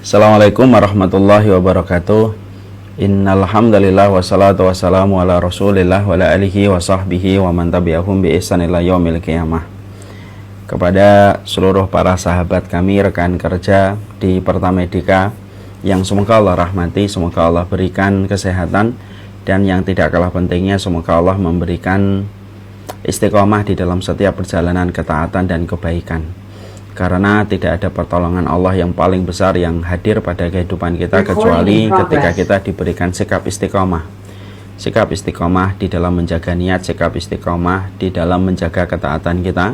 Assalamualaikum warahmatullahi wabarakatuh. Innal hamdalillah wassalatu wassalamu ala Rasulillah wa ala alihi wa sahbihi wa man tabi'ahum bi ihsan ila yaumil qiyamah. Kepada seluruh para sahabat kami, rekan kerja di Pertamedika yang semoga Allah rahmati, semoga Allah berikan kesehatan, dan yang tidak kalah pentingnya semoga Allah memberikan istiqomah di dalam setiap perjalanan ketaatan dan kebaikan. Karena tidak ada pertolongan Allah yang paling besar yang hadir pada kehidupan kita kecuali ketika kita diberikan sikap istiqomah. Sikap istiqomah di dalam menjaga niat, sikap istiqomah di dalam menjaga ketaatan kita,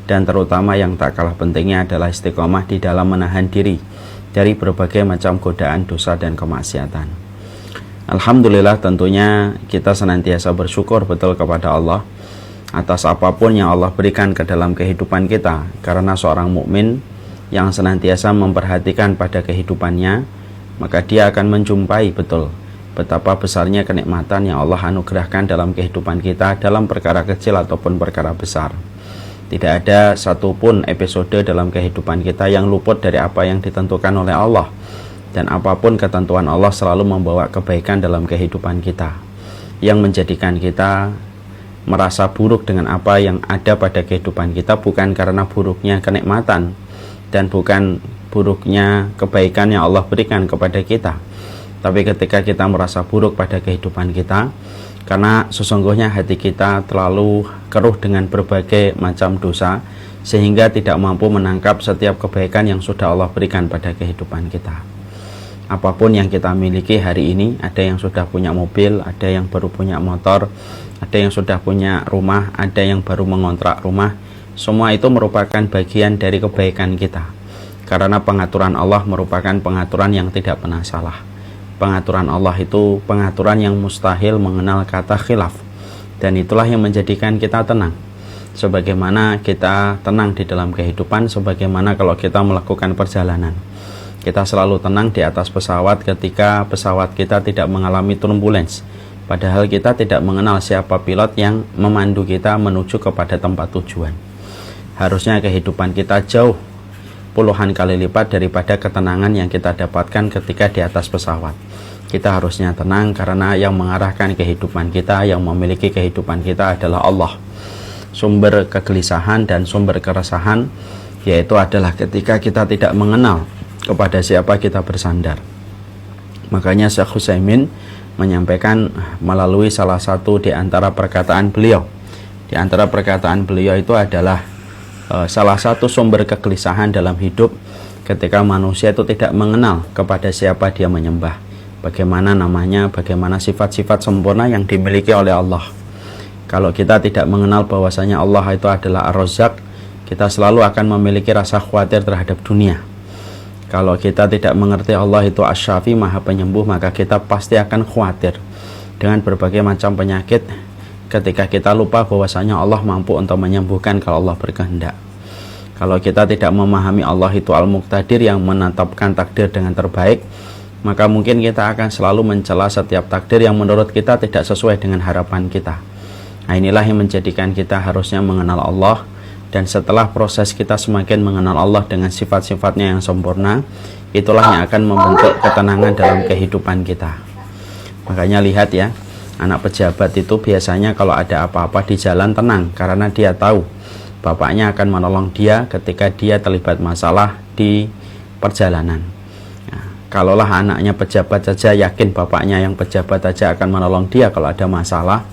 dan terutama yang tak kalah pentingnya adalah istiqomah di dalam menahan diri dari berbagai macam godaan dosa dan kemaksiatan. Alhamdulillah, tentunya kita senantiasa bersyukur betul kepada Allah atas apapun yang Allah berikan ke dalam kehidupan kita, karena seorang mukmin yang senantiasa memperhatikan pada kehidupannya, maka dia akan menjumpai betul betapa besarnya kenikmatan yang Allah anugerahkan dalam kehidupan kita, dalam perkara kecil ataupun perkara besar. Tidak ada satupun episode dalam kehidupan kita yang luput dari apa yang ditentukan oleh Allah, dan apapun ketentuan Allah selalu membawa kebaikan dalam kehidupan kita, yang menjadikan kita merasa buruk dengan apa yang ada pada kehidupan kita bukan karena buruknya kenikmatan dan bukan buruknya kebaikan yang Allah berikan kepada kita, tapi ketika kita merasa buruk pada kehidupan kita karena sesungguhnya hati kita terlalu keruh dengan berbagai macam dosa sehingga tidak mampu menangkap setiap kebaikan yang sudah Allah berikan pada kehidupan kita. Apapun yang kita miliki hari ini, ada yang sudah punya mobil, ada yang baru punya motor, ada yang sudah punya rumah, ada yang baru mengontrak rumah. Semua itu merupakan bagian dari kebaikan kita, karena pengaturan Allah merupakan pengaturan yang tidak pernah salah. Pengaturan Allah itu pengaturan yang mustahil mengenal kata khilaf, dan itulah yang menjadikan kita tenang. Sebagaimana kita tenang di dalam kehidupan, sebagaimana kalau kita melakukan perjalanan, kita selalu tenang di atas pesawat ketika pesawat kita tidak mengalami turbulence, padahal kita tidak mengenal siapa pilot yang memandu kita menuju kepada tempat tujuan. Harusnya kehidupan kita jauh puluhan kali lipat daripada ketenangan yang kita dapatkan ketika di atas pesawat. Kita harusnya tenang karena yang mengarahkan kehidupan kita, yang memiliki kehidupan kita adalah Allah. Sumber kegelisahan dan sumber keresahan yaitu adalah ketika kita tidak mengenal kepada siapa kita bersandar. Makanya Syekh Utsaimin menyampaikan melalui salah satu di antara perkataan beliau. Di antara perkataan beliau itu adalah salah satu sumber kegelisahan dalam hidup ketika manusia itu tidak mengenal kepada siapa dia menyembah, bagaimana namanya, bagaimana sifat-sifat sempurna yang dimiliki oleh Allah. Kalau kita tidak mengenal bahwasanya Allah itu adalah Ar-Razzaq, kita selalu akan memiliki rasa khawatir terhadap dunia. Kalau kita tidak mengerti Allah itu Asy-Syafi, Maha Penyembuh, maka kita pasti akan khawatir dengan berbagai macam penyakit ketika kita lupa bahwasanya Allah mampu untuk menyembuhkan kalau Allah berkehendak. Kalau kita tidak memahami Allah itu Al-Muqtadir yang menetapkan takdir dengan terbaik, maka mungkin kita akan selalu mencela setiap takdir yang menurut kita tidak sesuai dengan harapan kita. Nah, inilah yang menjadikan kita harusnya mengenal Allah. Dan setelah proses kita semakin mengenal Allah dengan sifat-sifatnya yang sempurna, itulah yang akan membentuk ketenangan dalam kehidupan kita. Makanya lihat ya, anak pejabat itu biasanya kalau ada apa-apa di jalan tenang, karena dia tahu bapaknya akan menolong dia ketika dia terlibat masalah di perjalanan. Nah, kalaulah anaknya pejabat saja yakin bapaknya yang pejabat saja akan menolong dia kalau ada masalah,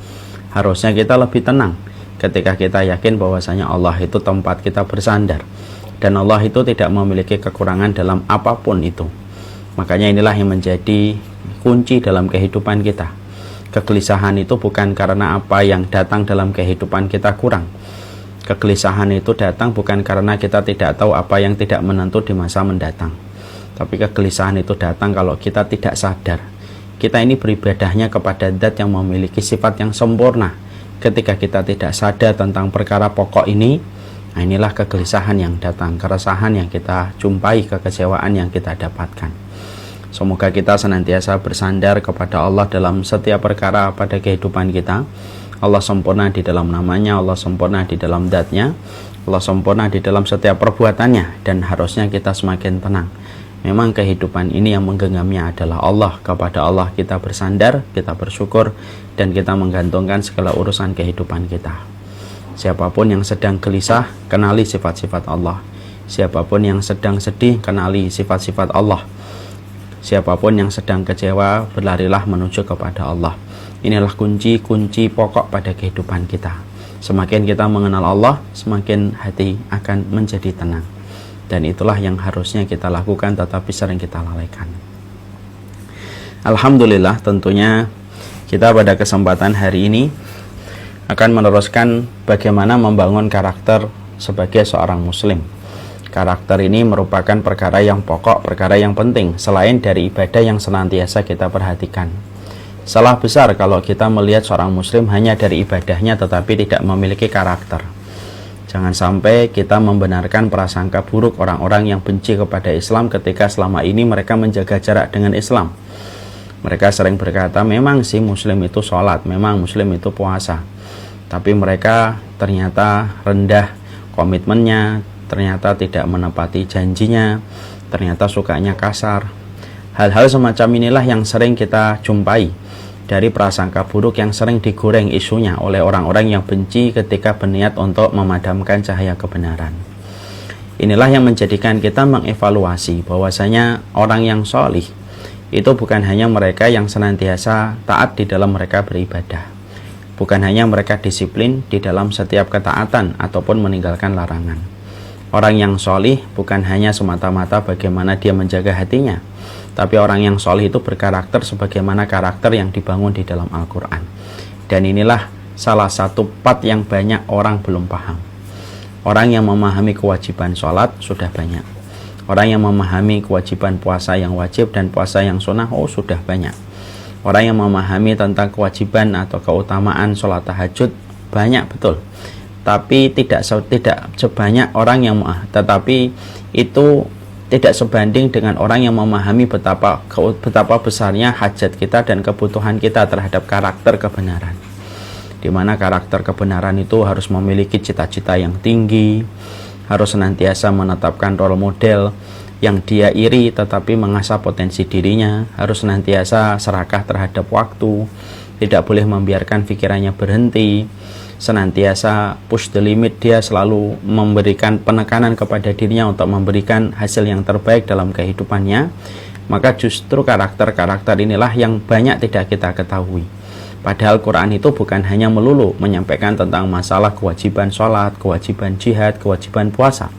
harusnya kita lebih tenang ketika kita yakin bahwasanya Allah itu tempat kita bersandar, dan Allah itu tidak memiliki kekurangan dalam apapun itu. Makanya inilah yang menjadi kunci dalam kehidupan kita. Kegelisahan itu bukan karena apa yang datang dalam kehidupan kita kurang. Kegelisahan itu datang bukan karena kita tidak tahu apa yang tidak menentu di masa mendatang, tapi kegelisahan itu datang kalau kita tidak sadar kita ini beribadahnya kepada Zat yang memiliki sifat yang sempurna. Ketika kita tidak sadar tentang perkara pokok ini, nah inilah kegelisahan yang datang, keresahan yang kita jumpai, kekecewaan yang kita dapatkan. Semoga kita senantiasa bersandar kepada Allah dalam setiap perkara pada kehidupan kita. Allah sempurna di dalam namanya, Allah sempurna di dalam Zat-Nya, Allah sempurna di dalam setiap perbuatannya, dan harusnya kita semakin tenang Memang kehidupan ini yang menggenggamnya adalah Allah. Kepada Allah kita bersandar, kita bersyukur, dan kita menggantungkan segala urusan kehidupan kita. Siapapun yang sedang gelisah, kenali sifat-sifat Allah. Siapapun yang sedang sedih, kenali sifat-sifat Allah. Siapapun yang sedang kecewa, berlarilah menuju kepada Allah. Inilah kunci-kunci pokok pada kehidupan kita. Semakin kita mengenal Allah, semakin hati akan menjadi tenang. Dan itulah yang harusnya kita lakukan, tetapi sering kita lalaikan. Alhamdulillah, tentunya kita pada kesempatan hari ini akan meneruskan bagaimana membangun karakter sebagai seorang muslim. Karakter ini merupakan perkara yang pokok, perkara yang penting, selain dari ibadah yang senantiasa kita perhatikan. Salah besar kalau kita melihat seorang muslim hanya dari ibadahnya tetapi tidak memiliki karakter. Jangan sampai kita membenarkan prasangka buruk orang-orang yang benci kepada Islam ketika selama ini mereka menjaga jarak dengan Islam. Mereka sering berkata, memang sih muslim itu sholat, memang muslim itu puasa. Tapi mereka ternyata rendah komitmennya, ternyata tidak menepati janjinya, ternyata sukanya kasar. Hal-hal semacam inilah yang sering kita jumpai dari prasangka buruk yang sering digoreng isunya oleh orang-orang yang benci ketika berniat untuk memadamkan cahaya kebenaran. Inilah yang menjadikan kita mengevaluasi bahwasanya orang yang sholih itu bukan hanya mereka yang senantiasa taat di dalam mereka beribadah, bukan hanya mereka disiplin di dalam setiap ketaatan ataupun meninggalkan larangan. Orang yang sholih bukan hanya semata-mata bagaimana dia menjaga hatinya, tapi orang yang sholih itu berkarakter sebagaimana karakter yang dibangun di dalam Al-Quran. Dan inilah salah satu part yang banyak orang belum paham. Orang yang memahami kewajiban sholat sudah banyak. Orang yang memahami kewajiban puasa yang wajib dan puasa yang sunnah, sudah banyak. Orang yang memahami tentang kewajiban atau keutamaan sholat tahajud banyak betul. Tapi tidak sebanyak orang yang tetapi itu tidak sebanding dengan orang yang memahami betapa besarnya hajat kita dan kebutuhan kita terhadap karakter kebenaran. Di mana karakter kebenaran itu harus memiliki cita-cita yang tinggi, harus senantiasa menetapkan role model yang dia iri tetapi mengasah potensi dirinya, harus senantiasa serakah terhadap waktu, tidak boleh membiarkan pikirannya berhenti, senantiasa push the limit, dia selalu memberikan penekanan kepada dirinya untuk memberikan hasil yang terbaik dalam kehidupannya. Maka justru karakter-karakter inilah yang banyak tidak kita ketahui. Padahal Quran itu bukan hanya melulu menyampaikan tentang masalah kewajiban sholat, kewajiban jihad, kewajiban puasa,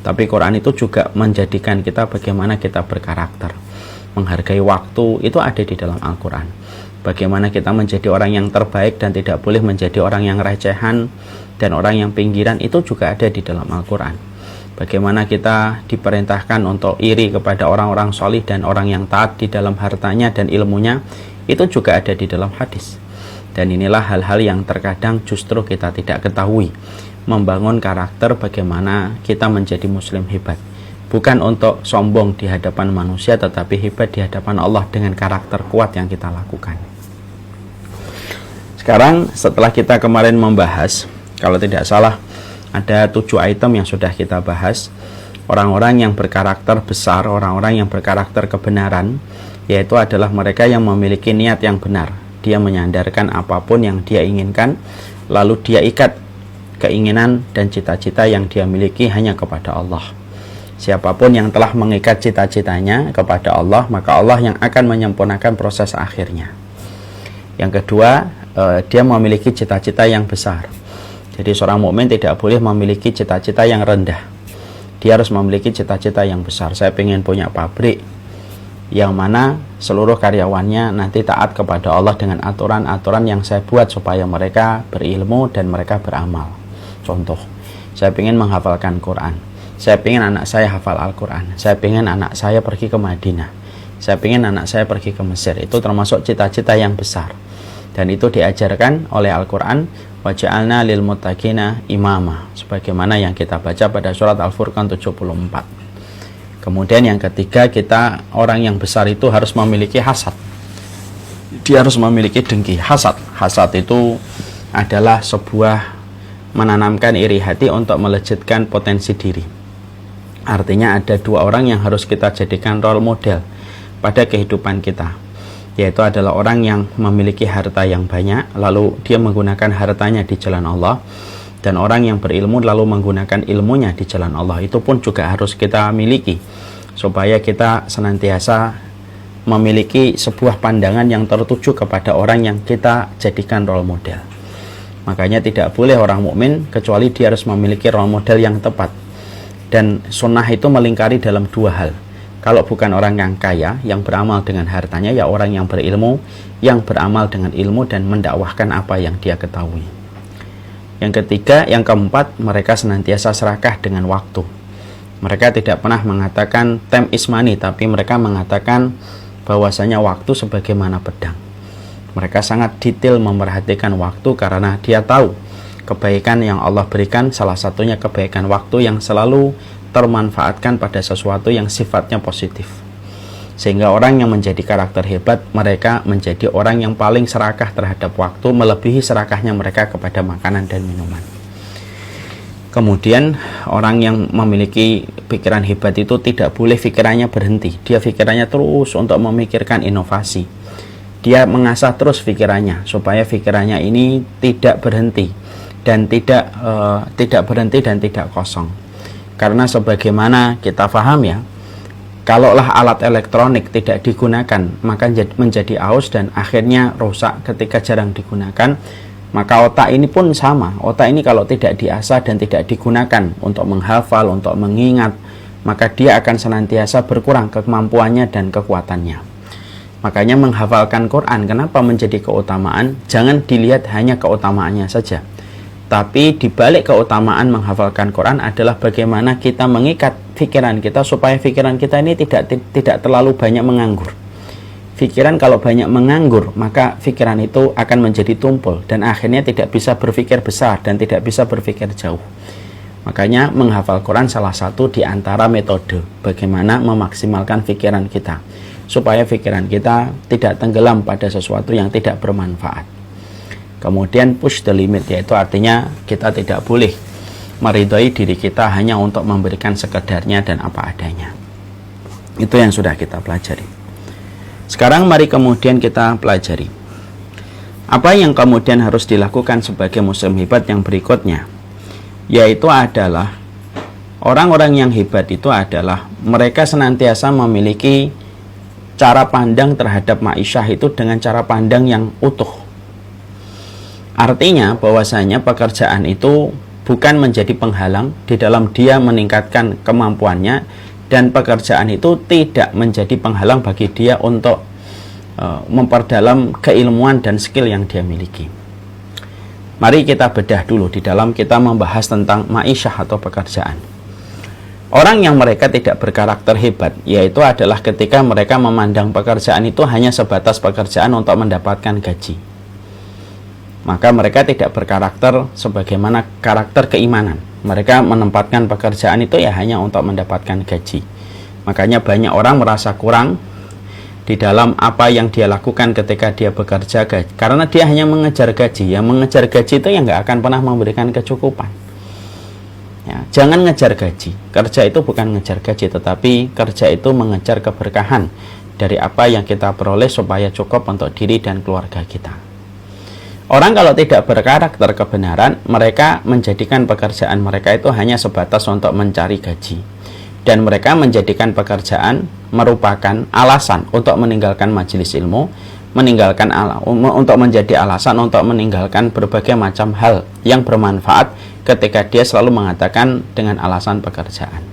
tapi Quran itu juga menjadikan kita bagaimana kita berkarakter, menghargai waktu, itu ada di dalam Al-Quran. Bagaimana kita menjadi orang yang terbaik dan tidak boleh menjadi orang yang recehan dan orang yang pinggiran, itu juga ada di dalam Al-Quran. Bagaimana kita diperintahkan untuk iri kepada orang-orang solih dan orang yang taat di dalam hartanya dan ilmunya, itu juga ada di dalam hadis. Dan inilah hal-hal yang terkadang justru kita tidak ketahui. Membangun karakter bagaimana kita menjadi muslim hebat, bukan untuk sombong di hadapan manusia, tetapi hebat di hadapan Allah dengan karakter kuat yang kita lakukan. Sekarang setelah kita kemarin membahas, kalau tidak salah ada 7 item yang sudah kita bahas. Orang-orang yang berkarakter besar, orang-orang yang berkarakter kebenaran, yaitu adalah mereka yang memiliki niat yang benar. Dia menyandarkan apapun yang dia inginkan, lalu dia ikat keinginan dan cita-cita yang dia miliki hanya kepada Allah. Siapapun yang telah mengikat cita-citanya kepada Allah, maka Allah yang akan menyempurnakan proses akhirnya. Yang kedua, dia memiliki cita-cita yang besar. Jadi seorang mukmin tidak boleh memiliki cita-cita yang rendah. Dia harus memiliki cita-cita yang besar. Saya ingin punya pabrik yang mana seluruh karyawannya nanti taat kepada Allah dengan aturan-aturan yang saya buat supaya mereka berilmu dan mereka beramal. Contoh, saya ingin menghafalkan Quran, saya ingin anak saya hafal Al-Quran, saya ingin anak saya pergi ke Madinah, saya ingin anak saya pergi ke Mesir. Itu termasuk cita-cita yang besar, dan itu diajarkan oleh Al-Quran. Waja'alna lil muttaqina imama, sebagaimana yang kita baca pada surat Al-Furqan 74. Kemudian yang ketiga, kita orang yang besar itu harus memiliki hasad. Dia harus memiliki dengki. Hasad itu adalah sebuah menanamkan iri hati untuk melejitkan potensi diri. Artinya ada dua orang yang harus kita jadikan role model pada kehidupan kita, yaitu adalah orang yang memiliki harta yang banyak lalu dia menggunakan hartanya di jalan Allah, dan orang yang berilmu lalu menggunakan ilmunya di jalan Allah. Itu pun juga harus kita miliki supaya kita senantiasa memiliki sebuah pandangan yang tertuju kepada orang yang kita jadikan role model. Makanya tidak boleh orang mukmin kecuali dia harus memiliki role model yang tepat. Dan sunnah itu melingkari dalam dua hal. Kalau bukan orang yang kaya, yang beramal dengan hartanya, ya orang yang berilmu, yang beramal dengan ilmu dan mendakwahkan apa yang dia ketahui. Yang ketiga, yang keempat, mereka senantiasa serakah dengan waktu. Mereka tidak pernah mengatakan time is money, tapi mereka mengatakan bahwasanya waktu sebagaimana pedang. Mereka sangat detail memperhatikan waktu karena dia tahu kebaikan yang Allah berikan, salah satunya kebaikan waktu yang selalu termanfaatkan pada sesuatu yang sifatnya positif. Sehingga orang yang menjadi karakter hebat, mereka menjadi orang yang paling serakah terhadap waktu, melebihi serakahnya mereka kepada makanan dan minuman. Kemudian orang yang memiliki pikiran hebat itu tidak boleh pikirannya berhenti. Dia pikirannya terus untuk memikirkan inovasi. Dia mengasah terus pikirannya supaya pikirannya ini tidak berhenti dan tidak berhenti dan tidak kosong. Karena sebagaimana kita paham ya, kalaulah alat elektronik tidak digunakan maka menjadi aus dan akhirnya rusak ketika jarang digunakan. Maka otak ini pun sama. Otak ini kalau tidak diasah dan tidak digunakan untuk menghafal, untuk mengingat, maka dia akan senantiasa berkurang kemampuannya dan kekuatannya. Makanya menghafalkan Quran kenapa menjadi keutamaan? Jangan dilihat hanya keutamaannya saja, tapi dibalik keutamaan menghafalkan Quran adalah bagaimana kita mengikat pikiran kita supaya pikiran kita ini tidak terlalu banyak menganggur. Pikiran kalau banyak menganggur, maka pikiran itu akan menjadi tumpul dan akhirnya tidak bisa berpikir besar dan tidak bisa berpikir jauh. Makanya menghafal Quran salah satu di antara metode bagaimana memaksimalkan pikiran kita supaya pikiran kita tidak tenggelam pada sesuatu yang tidak bermanfaat. Kemudian push the limit, yaitu artinya kita tidak boleh meridhoi diri kita hanya untuk memberikan sekedarnya dan apa adanya. Itu yang sudah kita pelajari. Sekarang mari kemudian kita pelajari apa yang kemudian harus dilakukan sebagai muslim hebat yang berikutnya, yaitu adalah orang-orang yang hebat itu adalah mereka senantiasa memiliki cara pandang terhadap ma'isyah itu dengan cara pandang yang utuh. Artinya bahwasanya pekerjaan itu bukan menjadi penghalang di dalam dia meningkatkan kemampuannya, dan pekerjaan itu tidak menjadi penghalang bagi dia untuk memperdalam keilmuan dan skill yang dia miliki. Mari kita bedah dulu di dalam kita membahas tentang ma'isyah atau pekerjaan. Orang yang mereka tidak berkarakter hebat, yaitu adalah ketika mereka memandang pekerjaan itu hanya sebatas pekerjaan untuk mendapatkan gaji. Maka mereka tidak berkarakter sebagaimana karakter keimanan. Mereka menempatkan pekerjaan itu ya hanya untuk mendapatkan gaji. Makanya banyak orang merasa kurang di dalam apa yang dia lakukan ketika dia bekerja, karena dia hanya mengejar gaji. Yang mengejar gaji itu yang nggak akan pernah memberikan kecukupan. Ya, jangan ngejar gaji. Kerja itu bukan ngejar gaji, tetapi kerja itu mengejar keberkahan dari apa yang kita peroleh supaya cukup untuk diri dan keluarga kita. Orang kalau tidak berkarakter kebenaran, mereka menjadikan pekerjaan mereka itu hanya sebatas untuk mencari gaji. Dan mereka menjadikan pekerjaan merupakan alasan untuk meninggalkan majelis ilmu, untuk menjadi alasan untuk meninggalkan berbagai macam hal yang bermanfaat ketika dia selalu mengatakan dengan alasan pekerjaan.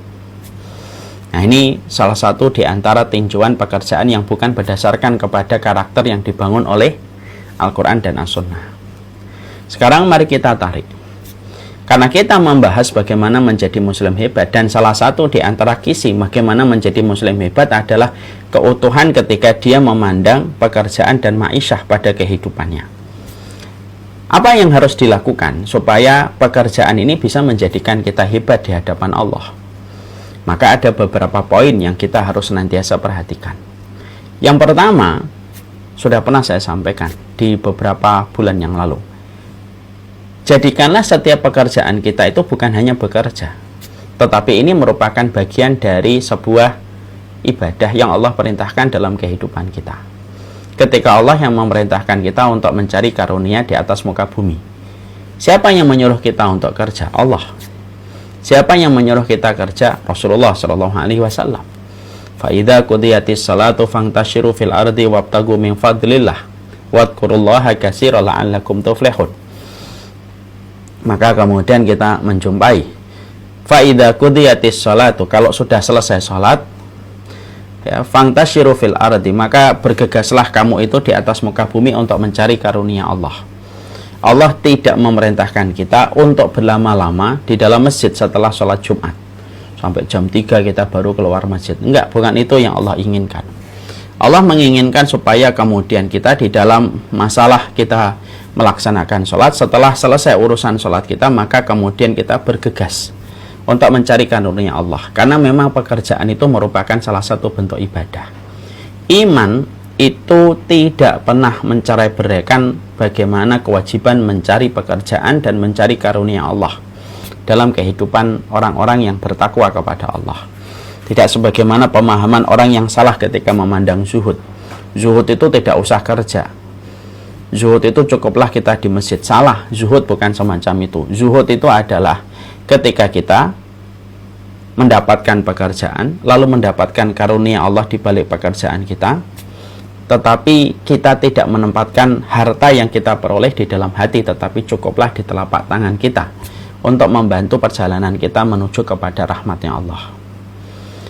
Nah, ini salah satu di antara tinjauan pekerjaan yang bukan berdasarkan kepada karakter yang dibangun oleh Al-Quran dan As-Sunnah. Sekarang mari kita tarik. Karena kita membahas bagaimana menjadi muslim hebat, dan salah satu di antara kisi bagaimana menjadi muslim hebat adalah keutuhan ketika dia memandang pekerjaan dan ma'isyah pada kehidupannya. Apa yang harus dilakukan supaya pekerjaan ini bisa menjadikan kita hebat di hadapan Allah? Maka ada beberapa poin yang kita harus senantiasa perhatikan. Yang pertama, sudah pernah saya sampaikan di beberapa bulan yang lalu. Jadikanlah setiap pekerjaan kita itu bukan hanya bekerja, Tetapi ini merupakan bagian dari sebuah ibadah yang Allah perintahkan dalam kehidupan kita. Ketika Allah yang memerintahkan kita untuk mencari karunia di atas muka bumi, siapa yang menyuruh kita untuk kerja? Allah. Siapa yang menyuruh kita kerja? Rasulullah Shallallahu Alaihi Wasallam. Fa'idha qudiyatis salatu fangtashiru fil ardi wabtagu min fadlillah wadkurullaha katsira la'allakum tuflihun. Maka kemudian kita menjumpai fa'idha qudiyatis salatu, kalau sudah selesai salat, ya, fangtashiru fil ardi, maka bergegaslah kamu itu di atas muka bumi untuk mencari karunia Allah. Allah tidak memerintahkan kita untuk berlama-lama di dalam masjid setelah sholat Jumat. Sampai jam 3 kita baru keluar masjid. Enggak, bukan itu yang Allah inginkan. Allah menginginkan supaya kemudian kita di dalam masalah kita melaksanakan sholat, setelah selesai urusan sholat kita, maka kemudian kita bergegas untuk mencari karunia Allah. Karena memang pekerjaan itu merupakan salah satu bentuk ibadah. Iman itu tidak pernah mencerai-beraikan bagaimana kewajiban mencari pekerjaan dan mencari karunia Allah dalam kehidupan orang-orang yang bertakwa kepada Allah. Tidak sebagaimana pemahaman orang yang salah ketika memandang zuhud. Zuhud itu tidak usah kerja. Zuhud itu cukuplah kita di masjid. Salah, zuhud bukan semacam itu. Zuhud itu adalah ketika kita mendapatkan pekerjaan, lalu mendapatkan karunia Allah di balik pekerjaan kita, tetapi kita tidak menempatkan harta yang kita peroleh di dalam hati, tetapi cukuplah di telapak tangan kita untuk membantu perjalanan kita menuju kepada rahmatnya Allah.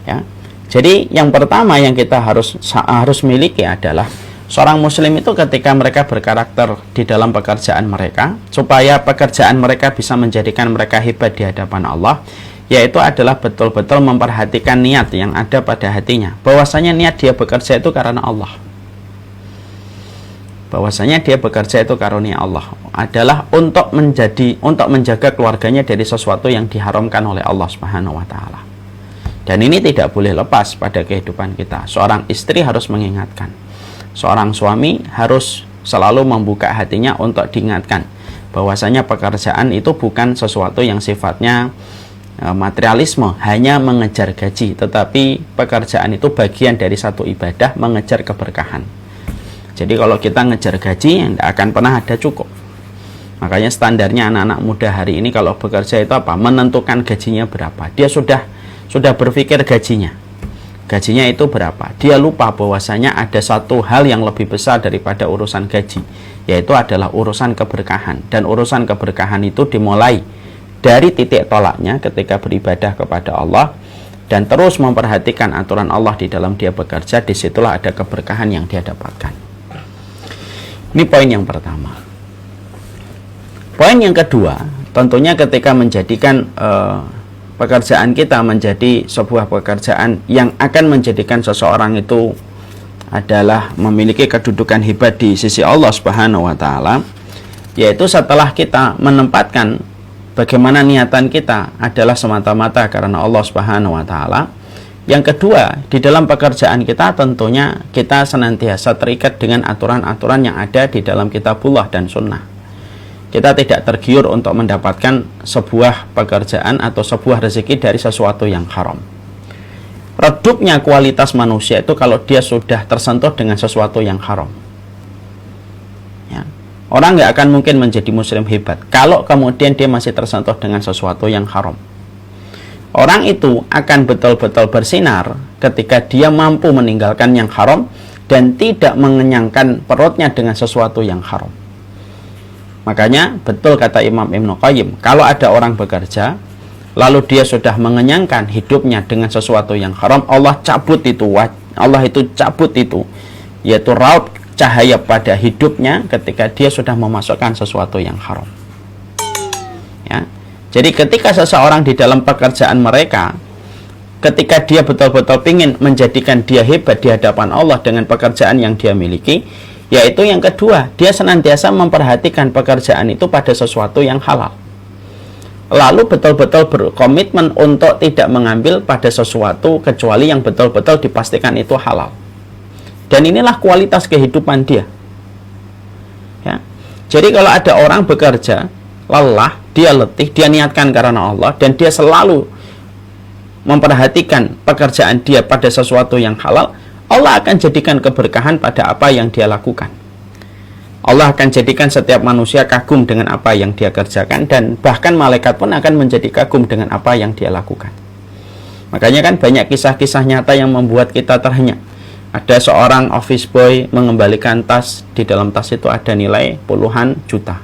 Ya. Jadi yang pertama yang kita harus miliki adalah seorang muslim itu ketika mereka berkarakter di dalam pekerjaan mereka, supaya pekerjaan mereka bisa menjadikan mereka hebat di hadapan Allah, yaitu adalah betul-betul memperhatikan niat yang ada pada hatinya, bahwasanya niat dia bekerja itu karena Allah. Bahwasanya dia bekerja itu karunia Allah, adalah untuk menjaga keluarganya dari sesuatu yang diharamkan oleh Allah Subhanahu wa taala. Dan ini tidak boleh lepas pada kehidupan kita. Seorang istri harus mengingatkan, seorang suami harus selalu membuka hatinya untuk diingatkan bahwasanya pekerjaan itu bukan sesuatu yang sifatnya materialisme, hanya mengejar gaji, tetapi pekerjaan itu bagian dari satu ibadah, mengejar keberkahan. Jadi kalau kita ngejar gaji, tidak akan pernah ada cukup. Makanya standarnya anak-anak muda hari ini kalau bekerja itu apa? Menentukan gajinya berapa. Dia sudah berpikir gajinya itu berapa. Dia lupa bahwasanya ada satu hal yang lebih besar daripada urusan gaji, yaitu adalah urusan keberkahan. Dan urusan keberkahan itu dimulai dari titik tolaknya ketika beribadah kepada Allah dan terus memperhatikan aturan Allah di dalam dia bekerja. Disitulah ada keberkahan yang dia dapatkan. Ini poin yang pertama. Poin yang kedua, tentunya ketika menjadikan pekerjaan kita menjadi sebuah pekerjaan yang akan menjadikan seseorang itu adalah memiliki kedudukan hebat di sisi Allah Subhanahu wa taala, yaitu setelah kita menempatkan bagaimana niatan kita adalah semata-mata karena Allah Subhanahu wa taala. Yang kedua, di dalam pekerjaan kita tentunya kita senantiasa terikat dengan aturan-aturan yang ada di dalam kitabullah dan sunnah. Kita tidak tergiur untuk mendapatkan sebuah pekerjaan atau sebuah rezeki dari sesuatu yang haram. Redupnya kualitas manusia itu kalau dia sudah tersentuh dengan sesuatu yang haram. Ya. Orang nggak akan mungkin menjadi muslim hebat kalau kemudian dia masih tersentuh dengan sesuatu yang haram. Orang itu akan betul-betul bersinar ketika dia mampu meninggalkan yang haram dan tidak mengenyangkan perutnya dengan sesuatu yang haram. Makanya betul kata Imam Ibnu Qayyim, kalau ada orang bekerja lalu dia sudah mengenyangkan hidupnya dengan sesuatu yang haram, Allah cabut itu, yaitu raut cahaya pada hidupnya ketika dia sudah memasukkan sesuatu yang haram. Ya. Jadi ketika seseorang di dalam pekerjaan mereka, ketika dia betul-betul ingin menjadikan dia hebat di hadapan Allah dengan pekerjaan yang dia miliki, yaitu yang kedua, dia senantiasa memperhatikan pekerjaan itu pada sesuatu yang halal. Lalu betul-betul berkomitmen untuk tidak mengambil pada sesuatu kecuali yang betul-betul dipastikan itu halal. Dan inilah kualitas kehidupan dia. Ya. Jadi kalau ada orang bekerja, lelah, dia letih, dia niatkan karena Allah, dan dia selalu memperhatikan pekerjaan dia pada sesuatu yang halal, Allah akan jadikan keberkahan pada apa yang dia lakukan. Allah akan jadikan setiap manusia kagum dengan apa yang dia kerjakan, dan bahkan malaikat pun akan menjadi kagum dengan apa yang dia lakukan. Makanya kan banyak kisah-kisah nyata yang membuat kita terhenyak. Ada seorang office boy mengembalikan tas, di dalam tas itu ada nilai puluhan juta.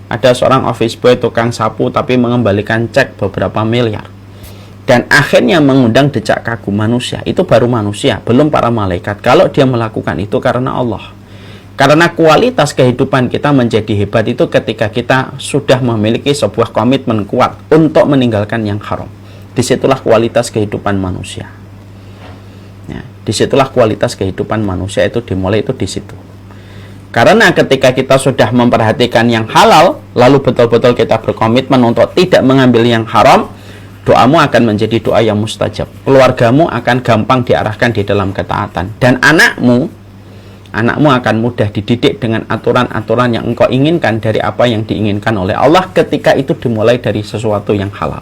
Ada seorang office boy tukang sapu tapi mengembalikan cek beberapa miliar. Dan akhirnya mengundang decak kagum manusia. Itu baru manusia, belum para malaikat. Kalau dia melakukan itu karena Allah. Karena kualitas kehidupan kita menjadi hebat itu ketika kita sudah memiliki sebuah komitmen kuat untuk meninggalkan yang haram. Disitulah kualitas kehidupan manusia. Ya, disitulah kualitas kehidupan manusia itu dimulai itu di situ. Karena ketika kita sudah memperhatikan yang halal, lalu betul-betul kita berkomitmen untuk tidak mengambil yang haram, doamu akan menjadi doa yang mustajab. Keluargamu akan gampang diarahkan di dalam ketaatan. Dan anakmu akan mudah dididik dengan aturan-aturan yang engkau inginkan dari apa yang diinginkan oleh Allah ketika itu dimulai dari sesuatu yang halal.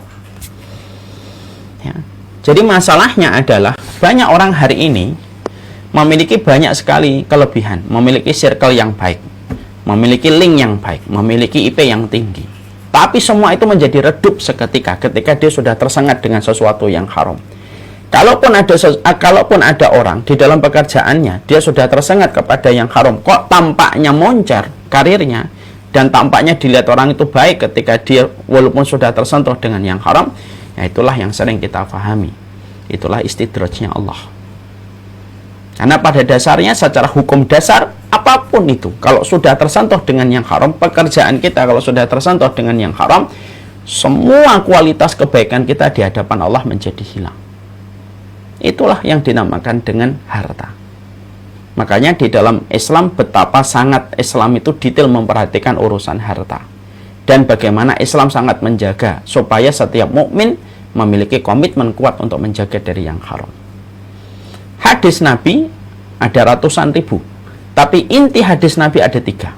Ya. Jadi masalahnya adalah banyak orang hari ini memiliki banyak sekali kelebihan, memiliki circle yang baik, memiliki link yang baik, memiliki IP yang tinggi. Tapi semua itu menjadi redup seketika ketika dia sudah tersengat dengan sesuatu yang haram. Kalaupun ada orang di dalam pekerjaannya dia sudah tersengat kepada yang haram, kok tampaknya moncer karirnya dan tampaknya dilihat orang itu baik ketika dia walaupun sudah tersentuh dengan yang haram, ya itulah yang sering kita pahami. Itulah istidrajnya Allah. Karena pada dasarnya secara hukum dasar apapun itu, kalau sudah tersentuh dengan yang haram, pekerjaan kita kalau sudah tersentuh dengan yang haram, semua kualitas kebaikan kita di hadapan Allah menjadi hilang. Itulah yang dinamakan dengan harta. Makanya di dalam Islam betapa sangat Islam itu detail memperhatikan urusan harta. Dan bagaimana Islam sangat menjaga supaya setiap mukmin memiliki komitmen kuat untuk menjaga dari yang haram. Hadis Nabi ada ratusan ribu, tapi inti hadis Nabi ada 3.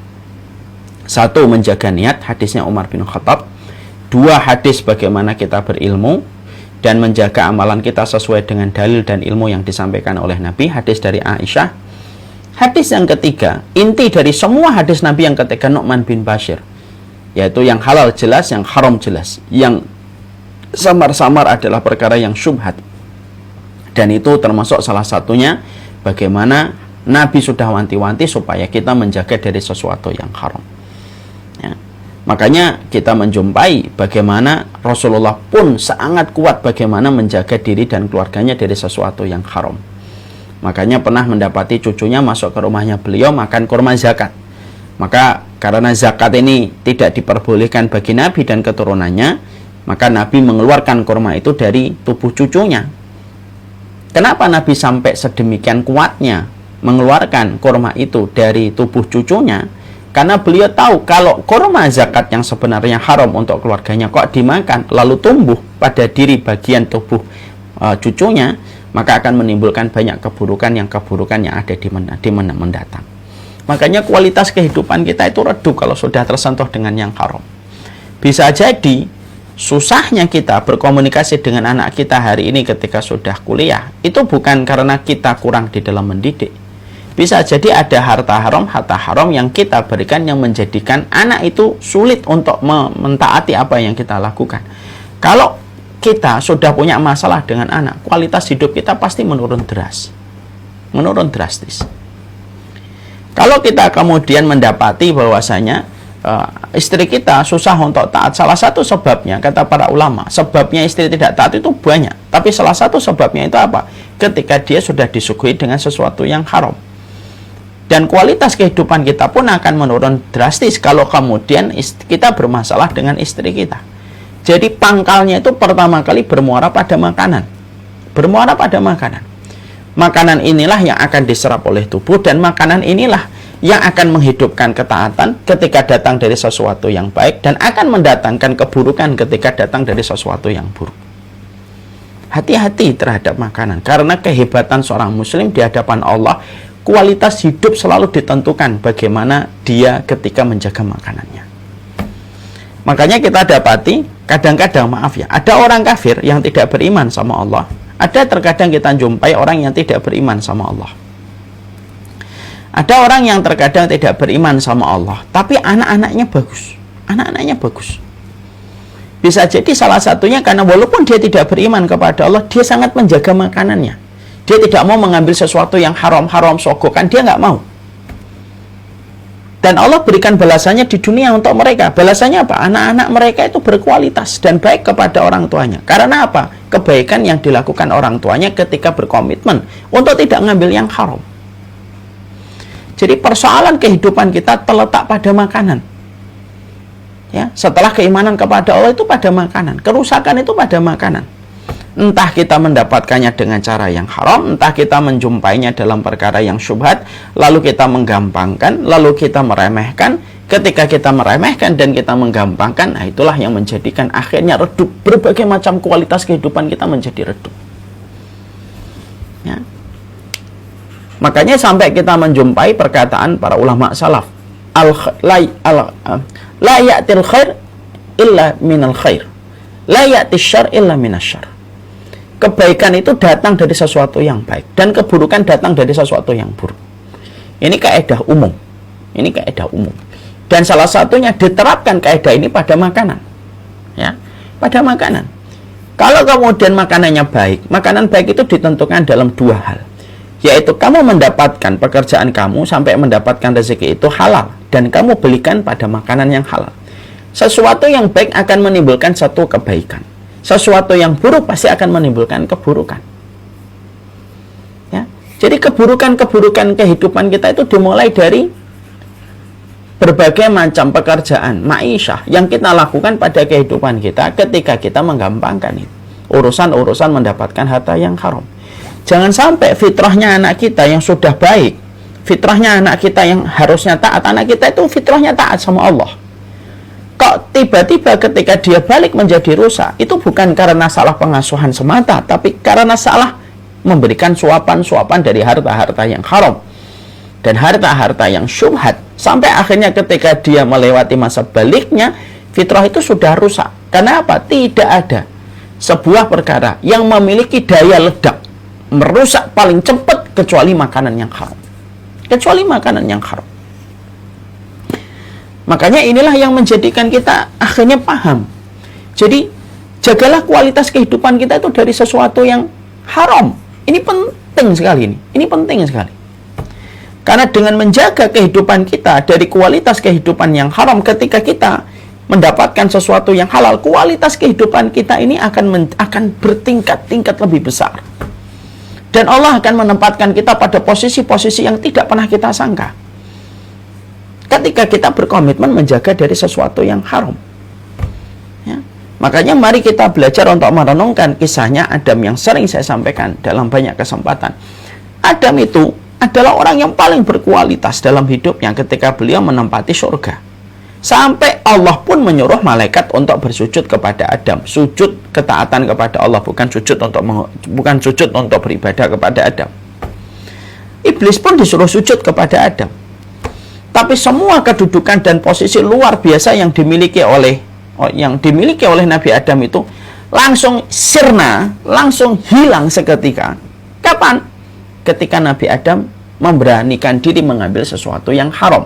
1, menjaga niat, hadisnya Umar bin Khattab. 2, hadis bagaimana kita berilmu dan menjaga amalan kita sesuai dengan dalil dan ilmu yang disampaikan oleh Nabi, hadis dari Aisyah. Hadis yang ketiga, inti dari semua hadis Nabi yang ketiga, Nu'man bin Bashir, yaitu yang halal jelas, yang haram jelas, yang samar-samar adalah perkara yang syubhat. Dan itu termasuk salah satunya bagaimana Nabi sudah wanti-wanti supaya kita menjaga dari sesuatu yang haram. Ya. Makanya kita menjumpai bagaimana Rasulullah pun sangat kuat bagaimana menjaga diri dan keluarganya dari sesuatu yang haram. Makanya pernah mendapati cucunya masuk ke rumahnya beliau makan kurma zakat. Maka karena zakat ini tidak diperbolehkan bagi Nabi dan keturunannya, maka Nabi mengeluarkan kurma itu dari tubuh cucunya. Kenapa Nabi sampai sedemikian kuatnya mengeluarkan kurma itu dari tubuh cucunya? Karena beliau tahu kalau kurma zakat yang sebenarnya haram untuk keluarganya kok dimakan lalu tumbuh pada diri bagian tubuh cucunya, maka akan menimbulkan banyak keburukan yang ada di mana mendatang. Makanya kualitas kehidupan kita itu redup kalau sudah tersentuh dengan yang haram. Bisa jadi susahnya kita berkomunikasi dengan anak kita hari ini ketika sudah kuliah itu bukan karena kita kurang di dalam mendidik. Bisa jadi ada harta haram yang kita berikan yang menjadikan anak itu sulit untuk mentaati apa yang kita lakukan. Kalau kita sudah punya masalah dengan anak, kualitas hidup kita pasti menurun drastis. Kalau kita kemudian mendapati bahwasanya istri kita susah untuk taat, salah satu sebabnya, kata para ulama, sebabnya istri tidak taat itu banyak, tapi salah satu sebabnya itu apa? Ketika dia sudah disuguhi dengan sesuatu yang haram. Dan kualitas kehidupan kita pun akan menurun drastis kalau kemudian kita bermasalah dengan istri kita. Jadi pangkalnya itu pertama kali bermuara pada makanan. Makanan inilah yang akan diserap oleh tubuh, dan makanan inilah yang akan menghidupkan ketaatan ketika datang dari sesuatu yang baik, dan akan mendatangkan keburukan ketika datang dari sesuatu yang buruk. Hati-hati terhadap makanan, karena kehebatan seorang muslim di hadapan Allah, kualitas hidup selalu ditentukan bagaimana dia ketika menjaga makanannya. Makanya kita dapati kadang-kadang, maaf ya, ada orang kafir yang tidak beriman sama Allah. Ada terkadang kita jumpai orang yang tidak beriman sama Allah. Ada orang yang terkadang tidak beriman sama Allah, tapi anak-anaknya bagus. Anak-anaknya bagus. Bisa jadi salah satunya karena walaupun dia tidak beriman kepada Allah, dia sangat menjaga makanannya. Dia tidak mau mengambil sesuatu yang haram-haram, sogokan, dia nggak mau. Dan Allah berikan balasannya di dunia untuk mereka. Balasannya apa? Anak-anak mereka itu berkualitas dan baik kepada orang tuanya. Karena apa? Kebaikan yang dilakukan orang tuanya ketika berkomitmen untuk tidak mengambil yang haram. Jadi persoalan kehidupan kita terletak pada makanan. Ya, setelah keimanan kepada Allah itu pada makanan. Kerusakan itu pada makanan. Entah kita mendapatkannya dengan cara yang haram, entah kita menjumpainya dalam perkara yang syubhat, lalu kita menggampangkan, lalu kita meremehkan. Ketika kita meremehkan dan kita menggampangkan, nah itulah yang menjadikan akhirnya redup. Berbagai macam kualitas kehidupan kita menjadi redup. Ya. Makanya sampai kita menjumpai perkataan para ulama salaf, la ya'til khair illa minal khair, la ya'til syar illa minas syar. Kebaikan itu datang dari sesuatu yang baik, dan keburukan datang dari sesuatu yang buruk. Ini kaidah umum. Ini kaidah umum. Dan salah satunya diterapkan kaidah ini pada makanan. Ya, pada makanan. Kalau kemudian makanannya baik, makanan baik itu ditentukan dalam dua hal. Yaitu kamu mendapatkan pekerjaan kamu sampai mendapatkan rezeki itu halal, dan kamu belikan pada makanan yang halal. Sesuatu yang baik akan menimbulkan satu kebaikan. Sesuatu yang buruk pasti akan menimbulkan keburukan. Ya. Jadi keburukan-keburukan kehidupan kita itu dimulai dari berbagai macam pekerjaan, ma'isyah yang kita lakukan pada kehidupan kita ketika kita menggampangkan itu. Urusan-urusan mendapatkan harta yang haram. Jangan sampai fitrahnya anak kita yang sudah baik, fitrahnya anak kita yang harusnya taat, anak kita itu fitrahnya taat sama Allah. Kok tiba-tiba ketika dia balik menjadi rusak, itu bukan karena salah pengasuhan semata, tapi karena salah memberikan suapan-suapan dari harta-harta yang haram dan harta-harta yang syubhat. Sampai akhirnya ketika dia melewati masa baliknya, fitrah itu sudah rusak. Karena apa? Tidak ada sebuah perkara yang memiliki daya ledak merusak paling cepat kecuali makanan yang haram. Kecuali makanan yang haram. Makanya inilah yang menjadikan kita akhirnya paham. Jadi, jagalah kualitas kehidupan kita itu dari sesuatu yang haram. Ini penting sekali ini. Ini penting sekali. Karena dengan menjaga kehidupan kita dari kualitas kehidupan yang haram, ketika kita mendapatkan sesuatu yang halal, kualitas kehidupan kita ini akan bertingkat-tingkat lebih besar. Dan Allah akan menempatkan kita pada posisi-posisi yang tidak pernah kita sangka. Ketika kita berkomitmen menjaga dari sesuatu yang haram. Ya. Makanya mari kita belajar untuk merenungkan kisahnya Adam yang sering saya sampaikan dalam banyak kesempatan. Adam itu adalah orang yang paling berkualitas dalam hidupnya ketika beliau menempati surga. Sampai Allah pun menyuruh malaikat untuk bersujud kepada Adam. Sujud ketaatan kepada Allah, bukan sujud untuk beribadah kepada Adam. Iblis pun disuruh sujud kepada Adam. Tapi semua kedudukan dan posisi luar biasa yang dimiliki oleh Nabi Adam itu langsung sirna, langsung hilang seketika. Kapan? Ketika Nabi Adam memberanikan diri mengambil sesuatu yang haram.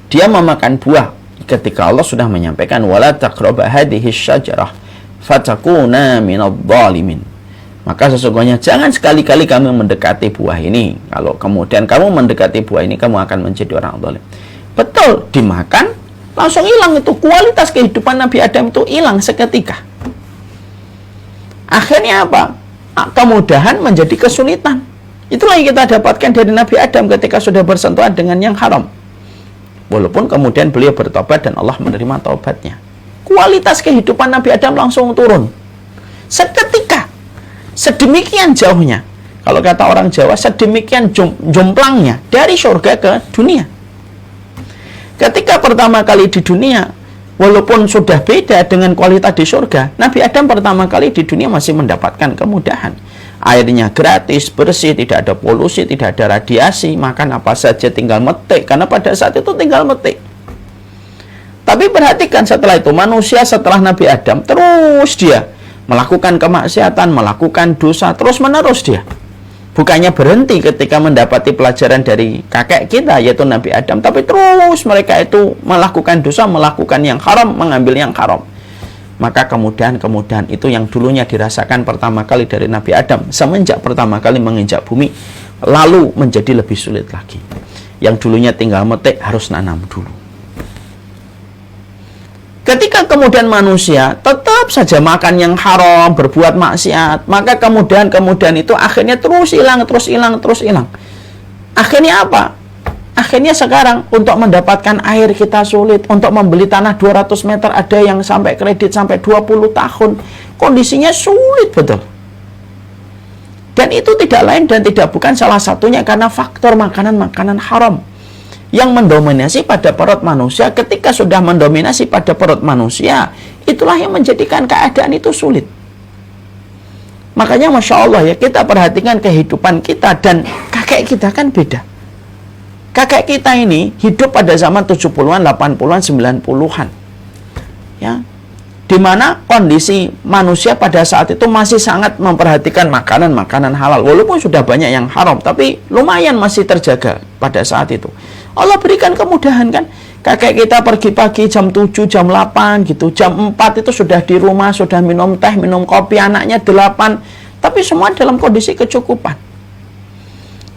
Dia memakan buah ketika Allah sudah menyampaikan wala taqrabu hadhihi syajarah fatakuna minadh-dhalimin. Maka sesungguhnya jangan sekali-kali kamu mendekati buah ini. Kalau kemudian kamu mendekati buah ini, kamu akan menjadi orang zalim. Betul, dimakan, langsung hilang itu. Kualitas kehidupan Nabi Adam itu hilang seketika. Akhirnya apa? Kemudahan menjadi kesulitan. Itulah yang kita dapatkan dari Nabi Adam ketika sudah bersentuhan dengan yang haram. Walaupun kemudian beliau bertobat dan Allah menerima taubatnya. Kualitas kehidupan Nabi Adam langsung turun. Seketika. Sedemikian jauhnya, kalau kata orang Jawa, sedemikian jomplangnya dari surga ke dunia. Ketika pertama kali di dunia, walaupun sudah beda dengan kualitas di surga, Nabi Adam pertama kali di dunia masih mendapatkan kemudahan. Airnya gratis, bersih, tidak ada polusi, tidak ada radiasi, makan apa saja tinggal metik, karena pada saat itu tinggal metik. Tapi Tapi perhatikan setelah itu, manusia setelah Nabi Adam terus dia melakukan kemaksiatan, melakukan dosa, terus-menerus dia. Bukannya berhenti ketika mendapati pelajaran dari kakek kita, yaitu Nabi Adam, tapi terus mereka itu melakukan dosa, melakukan yang haram, mengambil yang haram. Maka kemudian itu yang dulunya dirasakan pertama kali dari Nabi Adam, semenjak pertama kali menginjak bumi, lalu menjadi lebih sulit lagi. Yang dulunya tinggal metik, harus nanam dulu. Ketika kemudian manusia tetap saja makan yang haram, berbuat maksiat, maka kemudian itu akhirnya terus hilang. Akhirnya apa? Akhirnya sekarang untuk mendapatkan air kita sulit, untuk membeli tanah 200 meter ada yang sampai kredit sampai 20 tahun. Kondisinya sulit betul. Dan itu tidak lain dan tidak bukan salah satunya karena faktor makanan-makanan haram yang mendominasi pada perut manusia. Ketika sudah mendominasi pada perut manusia, itulah yang menjadikan keadaan itu sulit. Makanya Masya Allah ya, kita perhatikan kehidupan kita dan kakek kita kan beda. Kakek kita ini hidup pada zaman 70-an, 80-an, 90-an. Ya. Di mana kondisi manusia pada saat itu masih sangat memperhatikan makanan-makanan halal. Walaupun sudah banyak yang haram, tapi lumayan masih terjaga pada saat itu. Allah berikan kemudahan kan. Kakek kita pergi pagi jam 7, jam 8 gitu. Jam 4 itu sudah di rumah, sudah minum teh, minum kopi, anaknya 8. Tapi semua dalam kondisi kecukupan.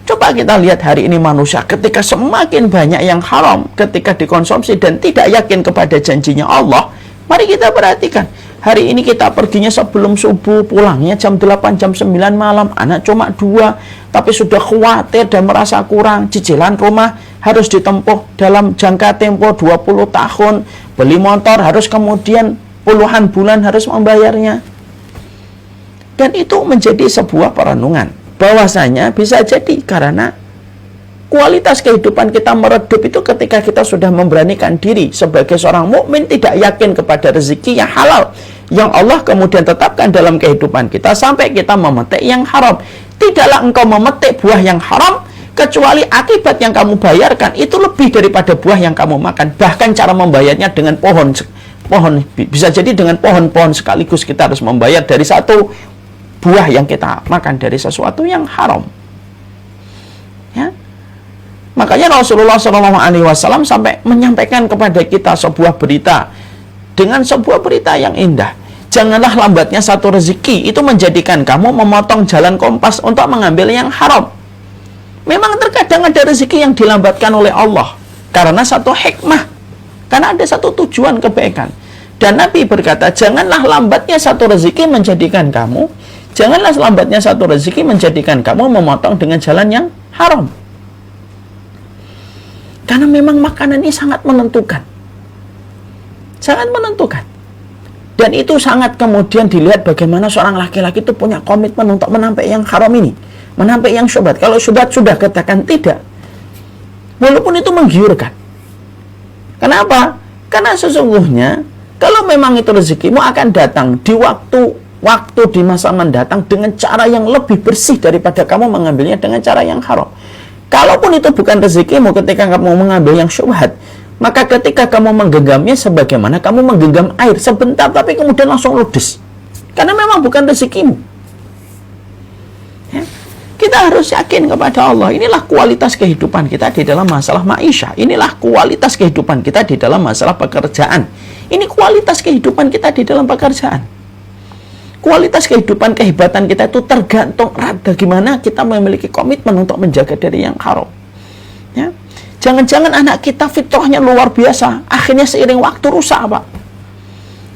Coba kita lihat hari ini manusia ketika semakin banyak yang haram ketika dikonsumsi dan tidak yakin kepada janjinya Allah. Mari kita perhatikan. Hari ini kita perginya sebelum subuh, pulangnya jam 8, jam 9 malam. Anak cuma 2, tapi sudah khawatir dan merasa kurang. Cicilan rumah harus ditempuh dalam jangka tempo 20 tahun. Beli motor harus kemudian puluhan bulan harus membayarnya. Dan itu menjadi sebuah perenungan. Bahwasanya bisa jadi karena kualitas kehidupan kita meredup itu ketika kita sudah memberanikan diri sebagai seorang mukmin tidak yakin kepada rezeki yang halal yang Allah kemudian tetapkan dalam kehidupan kita sampai kita memetik yang haram. Tidaklah engkau memetik buah yang haram kecuali akibat yang kamu bayarkan itu lebih daripada buah yang kamu makan. Bahkan cara membayarnya dengan pohon bisa jadi dengan pohon-pohon sekaligus kita harus membayar dari satu buah yang kita makan dari sesuatu yang haram. Ya. Makanya Rasulullah SAW sampai menyampaikan kepada kita sebuah berita dengan sebuah berita yang indah. Janganlah lambatnya satu rezeki itu menjadikan kamu memotong jalan kompas untuk mengambil yang haram. Memang terkadang ada rezeki yang dilambatkan oleh Allah karena satu hikmah, karena ada satu tujuan kebaikan. Dan Nabi berkata, janganlah lambatnya satu rezeki menjadikan kamu, janganlah lambatnya satu rezeki menjadikan kamu memotong dengan jalan yang haram. Karena memang makanan ini sangat menentukan. Sangat menentukan. Dan itu sangat kemudian dilihat bagaimana seorang laki-laki itu punya komitmen untuk menampik yang haram ini. Menampik yang syubhat. Kalau syubhat sudah katakan tidak. Walaupun itu menggiurkan. Kenapa? Karena sesungguhnya kalau memang itu rezekimu akan datang di waktu di masa mendatang dengan cara yang lebih bersih daripada kamu mengambilnya dengan cara yang haram. Kalaupun itu bukan rezekimu ketika kamu mengambil yang syubhat, maka ketika kamu menggenggamnya sebagaimana kamu menggenggam air sebentar tapi kemudian langsung ludes. Karena memang bukan rezekimu. Ya. Kita harus yakin kepada Allah. Inilah kualitas kehidupan kita di dalam masalah ma'isyah. Inilah kualitas kehidupan kita di dalam masalah pekerjaan. Ini kualitas kehidupan kita di dalam pekerjaan. Kualitas kehidupan, kehebatan kita itu tergantung bagaimana kita memiliki komitmen untuk menjaga dari yang haram. Ya. Jangan-jangan anak kita fitrahnya luar biasa, akhirnya seiring waktu rusak, Pak.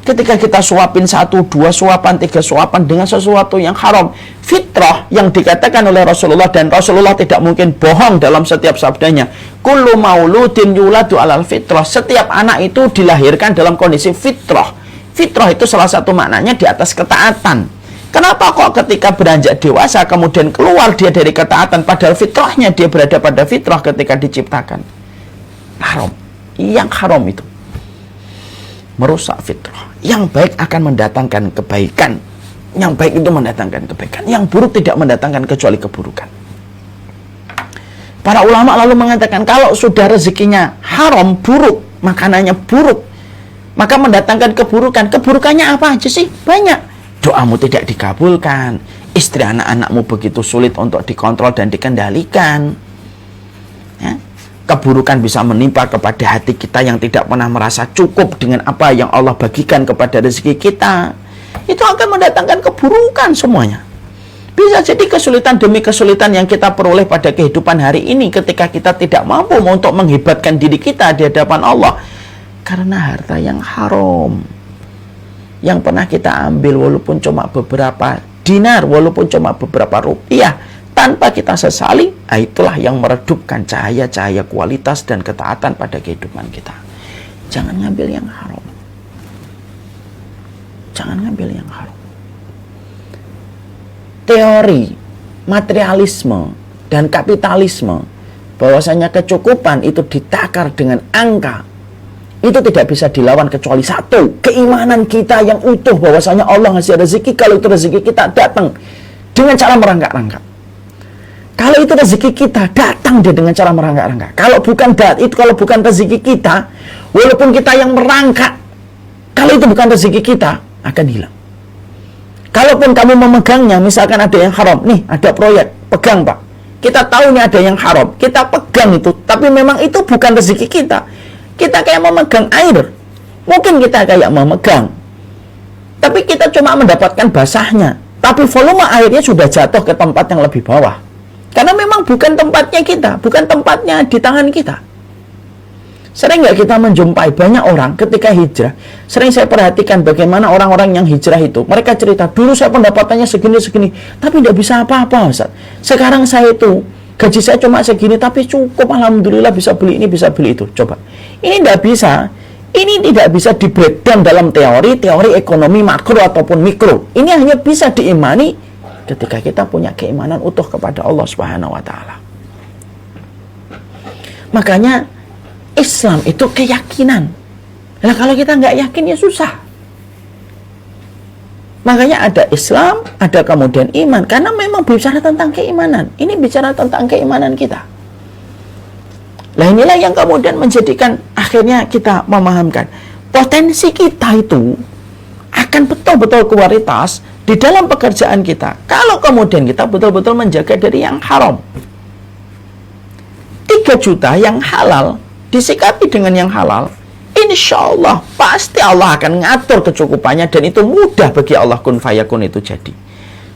Ketika kita suapin 1, 2 suapan, 3 suapan dengan sesuatu yang haram, fitrah yang dikatakan oleh Rasulullah, dan Rasulullah tidak mungkin bohong dalam setiap sabdanya, kullu mauludin yuladu alal fitrah. Setiap anak itu dilahirkan dalam kondisi fitrah. Fitrah itu salah satu maknanya di atas ketaatan. Kenapa kok ketika beranjak dewasa kemudian keluar dia dari ketaatan, padahal fitrahnya dia berada pada fitrah ketika diciptakan? Haram. Yang haram itu merusak fitrah. Yang baik akan mendatangkan kebaikan. Yang baik itu mendatangkan kebaikan. Yang buruk tidak mendatangkan kecuali keburukan. Para ulama lalu mengatakan kalau sudah rezekinya haram, buruk, makanannya buruk, maka mendatangkan keburukan. Keburukannya apa aja sih? Banyak. Doamu tidak dikabulkan, istri anak-anakmu begitu sulit untuk dikontrol dan dikendalikan. Ya. Keburukan bisa menimpa kepada hati kita yang tidak pernah merasa cukup dengan apa yang Allah bagikan kepada rezeki kita. Itu akan mendatangkan keburukan semuanya. Bisa jadi kesulitan demi kesulitan yang kita peroleh pada kehidupan hari ini ketika kita tidak mampu untuk menghebatkan diri kita di hadapan Allah karena harta yang haram yang pernah kita ambil, walaupun cuma beberapa dinar, walaupun cuma beberapa rupiah, tanpa kita sesali. Itulah yang meredupkan cahaya-cahaya kualitas dan ketaatan pada kehidupan kita. Jangan ngambil yang haram. Jangan ngambil yang haram. Teori materialisme dan kapitalisme bahwasanya kecukupan itu ditakar dengan angka, itu tidak bisa dilawan kecuali satu, keimanan kita yang utuh bahwasanya Allah ngasih rezeki. Kalau itu rezeki kita datang dengan cara merangkak-rangkak. Kalau itu rezeki kita datang dia dengan cara merangkak-rangkak. Kalau bukan rezeki kita, walaupun kita yang merangkak, kalau itu bukan rezeki kita, akan hilang. Kalaupun kamu memegangnya, misalkan ada yang haram, nih ada proyek, pegang Pak. Kita tahu nih ada yang haram, kita pegang itu, tapi memang itu bukan rezeki kita. Kita kayak memegang air, mungkin kita kayak memegang, tapi kita cuma mendapatkan basahnya, tapi volume airnya sudah jatuh ke tempat yang lebih bawah. Karena memang bukan tempatnya kita, bukan tempatnya di tangan kita. Sering nggak kita menjumpai banyak orang ketika hijrah? Sering saya perhatikan bagaimana orang-orang yang hijrah itu, mereka cerita, dulu saya pendapatannya segini-segini, tapi tidak bisa apa-apa, Ustaz. Sekarang saya itu, gaji saya cuma segini, tapi cukup, alhamdulillah bisa beli ini, bisa beli itu. Coba, ini tidak bisa di breakdown dalam teori ekonomi makro ataupun mikro. Ini hanya bisa diimani ketika kita punya keimanan utuh kepada Allah Subhanahu wa Ta'ala. Makanya Islam itu keyakinan. Nah, kalau kita nggak yakin ya susah. Makanya ada Islam, ada kemudian iman. Karena memang bicara tentang keimanan. Ini bicara tentang keimanan kita. Nah, inilah yang kemudian menjadikan akhirnya kita memahamkan potensi kita itu akan betul-betul kualitas di dalam pekerjaan kita. Kalau kemudian kita betul-betul menjaga dari yang haram. 3 juta yang halal disikapi dengan yang halal, insya Allah pasti Allah akan ngatur kecukupannya, dan itu mudah bagi Allah, kun fayakun itu jadi.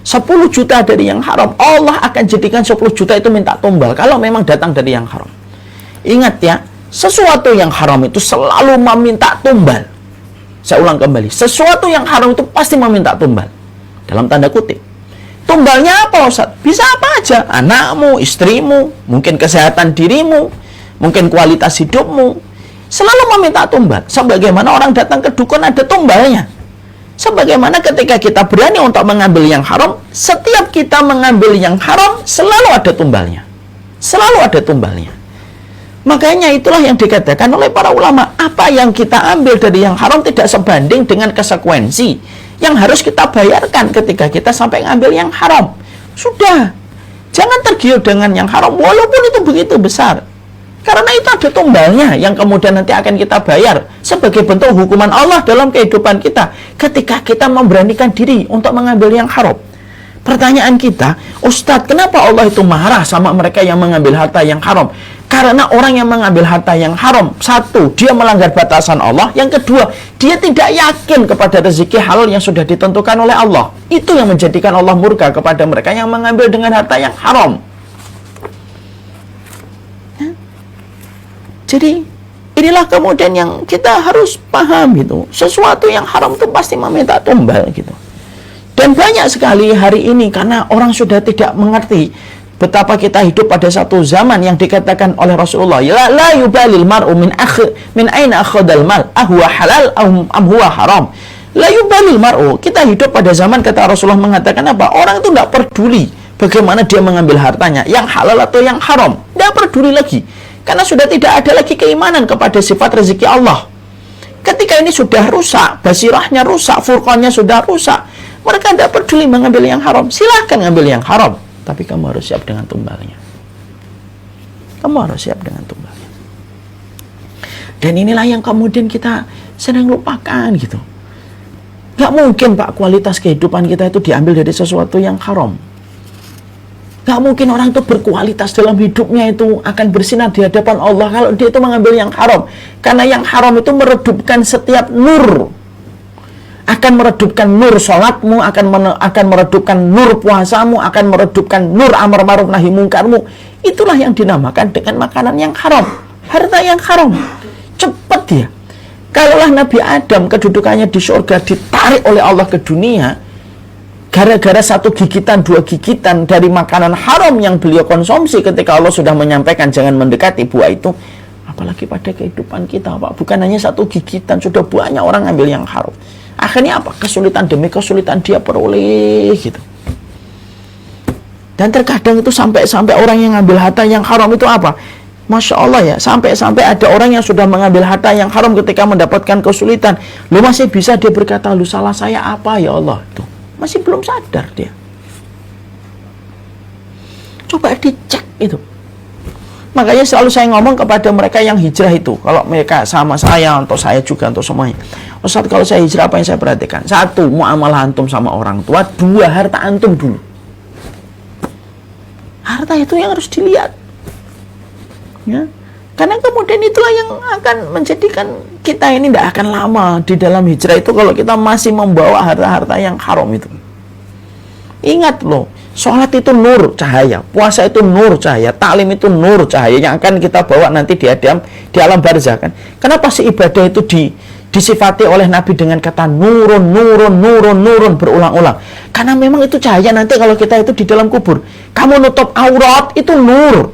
10 juta dari yang haram, Allah akan jadikan 10 juta itu minta tumbal kalau memang datang dari yang haram. Ingat ya, sesuatu yang haram itu selalu meminta tumbal. Saya ulang kembali, sesuatu yang haram itu pasti meminta tumbal. Dalam tanda kutip. Tumbalnya apa, Ustaz? Bisa apa aja, anakmu, istrimu, mungkin kesehatan dirimu, mungkin kualitas hidupmu, selalu meminta tumbal. Sebagaimana orang datang ke dukun ada tumbalnya. Sebagaimana ketika kita berani untuk mengambil yang haram, setiap kita mengambil yang haram selalu ada tumbalnya. Selalu ada tumbalnya. Makanya itulah yang dikatakan oleh para ulama, apa yang kita ambil dari yang haram tidak sebanding dengan konsekuensi yang harus kita bayarkan ketika kita sampai ngambil yang haram. Sudah, jangan tergiur dengan yang haram walaupun itu begitu besar. Karena itu ada tumbalnya yang kemudian nanti akan kita bayar sebagai bentuk hukuman Allah dalam kehidupan kita ketika kita memberanikan diri untuk mengambil yang haram. Pertanyaan kita, Ustadz, kenapa Allah itu marah sama mereka yang mengambil harta yang haram? Karena orang yang mengambil harta yang haram, satu, dia melanggar batasan Allah. Yang kedua, dia tidak yakin kepada rezeki halal yang sudah ditentukan oleh Allah. Itu yang menjadikan Allah murka kepada mereka yang mengambil dengan harta yang haram. Jadi inilah kemudian yang kita harus paham gitu. Sesuatu yang haram itu pasti meminta tumbal gitu. Dan banyak sekali hari ini karena orang sudah tidak mengerti betapa kita hidup pada satu zaman yang dikatakan oleh Rasulullah, la yubalil mar'u min aina akhadal mal, ahwa halal am huwa haram. La yubalil mar'u. Kita hidup pada zaman kata Rasulullah mengatakan apa? Orang itu tidak peduli bagaimana dia mengambil hartanya, yang halal atau yang haram. Tidak peduli lagi. Karena sudah tidak ada lagi keimanan kepada sifat rezeki Allah. Ketika ini sudah rusak, basirahnya rusak, furqannya sudah rusak, mereka tidak peduli mengambil yang haram. Silahkan ngambil yang haram, tapi kamu harus siap dengan tumbalnya. Kamu harus siap dengan tumbalnya. Dan inilah yang kemudian kita sering lupakan gitu. Gak mungkin Pak kualitas kehidupan kita itu diambil dari sesuatu yang haram. Gak mungkin orang itu berkualitas dalam hidupnya itu akan bersinar di hadapan Allah kalau dia itu mengambil yang haram. Karena yang haram itu meredupkan setiap nur. Akan meredupkan nur sholatmu, akan meredupkan nur puasamu, akan meredupkan nur amar ma'ruf nahi mungkarmu. Itulah yang dinamakan dengan makanan yang haram, harta yang haram. Cepat dia. Kalaulah Nabi Adam kedudukannya di surga ditarik oleh Allah ke dunia, gara-gara 1 gigitan, 2 gigitan dari makanan haram yang beliau konsumsi ketika Allah sudah menyampaikan jangan mendekati buah itu, apalagi pada kehidupan kita Pak, bukan hanya 1 gigitan, sudah banyak orang ambil yang haram. Akhirnya apa? Kesulitan demi kesulitan dia peroleh gitu. Dan terkadang itu sampai orang yang ngambil harta yang haram itu apa? Masya Allah ya, sampai ada orang yang sudah mengambil harta yang haram ketika mendapatkan kesulitan. Lu masih bisa dia berkata, lu salah saya apa ya Allah? Tuh, masih belum sadar dia. Coba dicek itu. Makanya selalu saya ngomong kepada mereka yang hijrah itu, kalau mereka sama saya, untuk saya juga, untuk semuanya. Ustaz, kalau saya hijrah apa yang saya perhatikan? 1, muamalah antum sama orang tua. 2, harta antum dulu. Harta itu yang harus dilihat. Ya. Karena kemudian itulah yang akan menjadikan kita ini tidak akan lama di dalam hijrah itu kalau kita masih membawa harta-harta yang haram itu. Ingat loh, sholat itu nur cahaya, puasa itu nur cahaya, taklim itu nur cahaya yang akan kita bawa nanti di alam barzah kan. Kenapa sih ibadah itu disifati oleh Nabi dengan kata nurun berulang-ulang? Karena memang itu cahaya nanti kalau kita itu di dalam kubur. Kamu nutup aurat itu nur.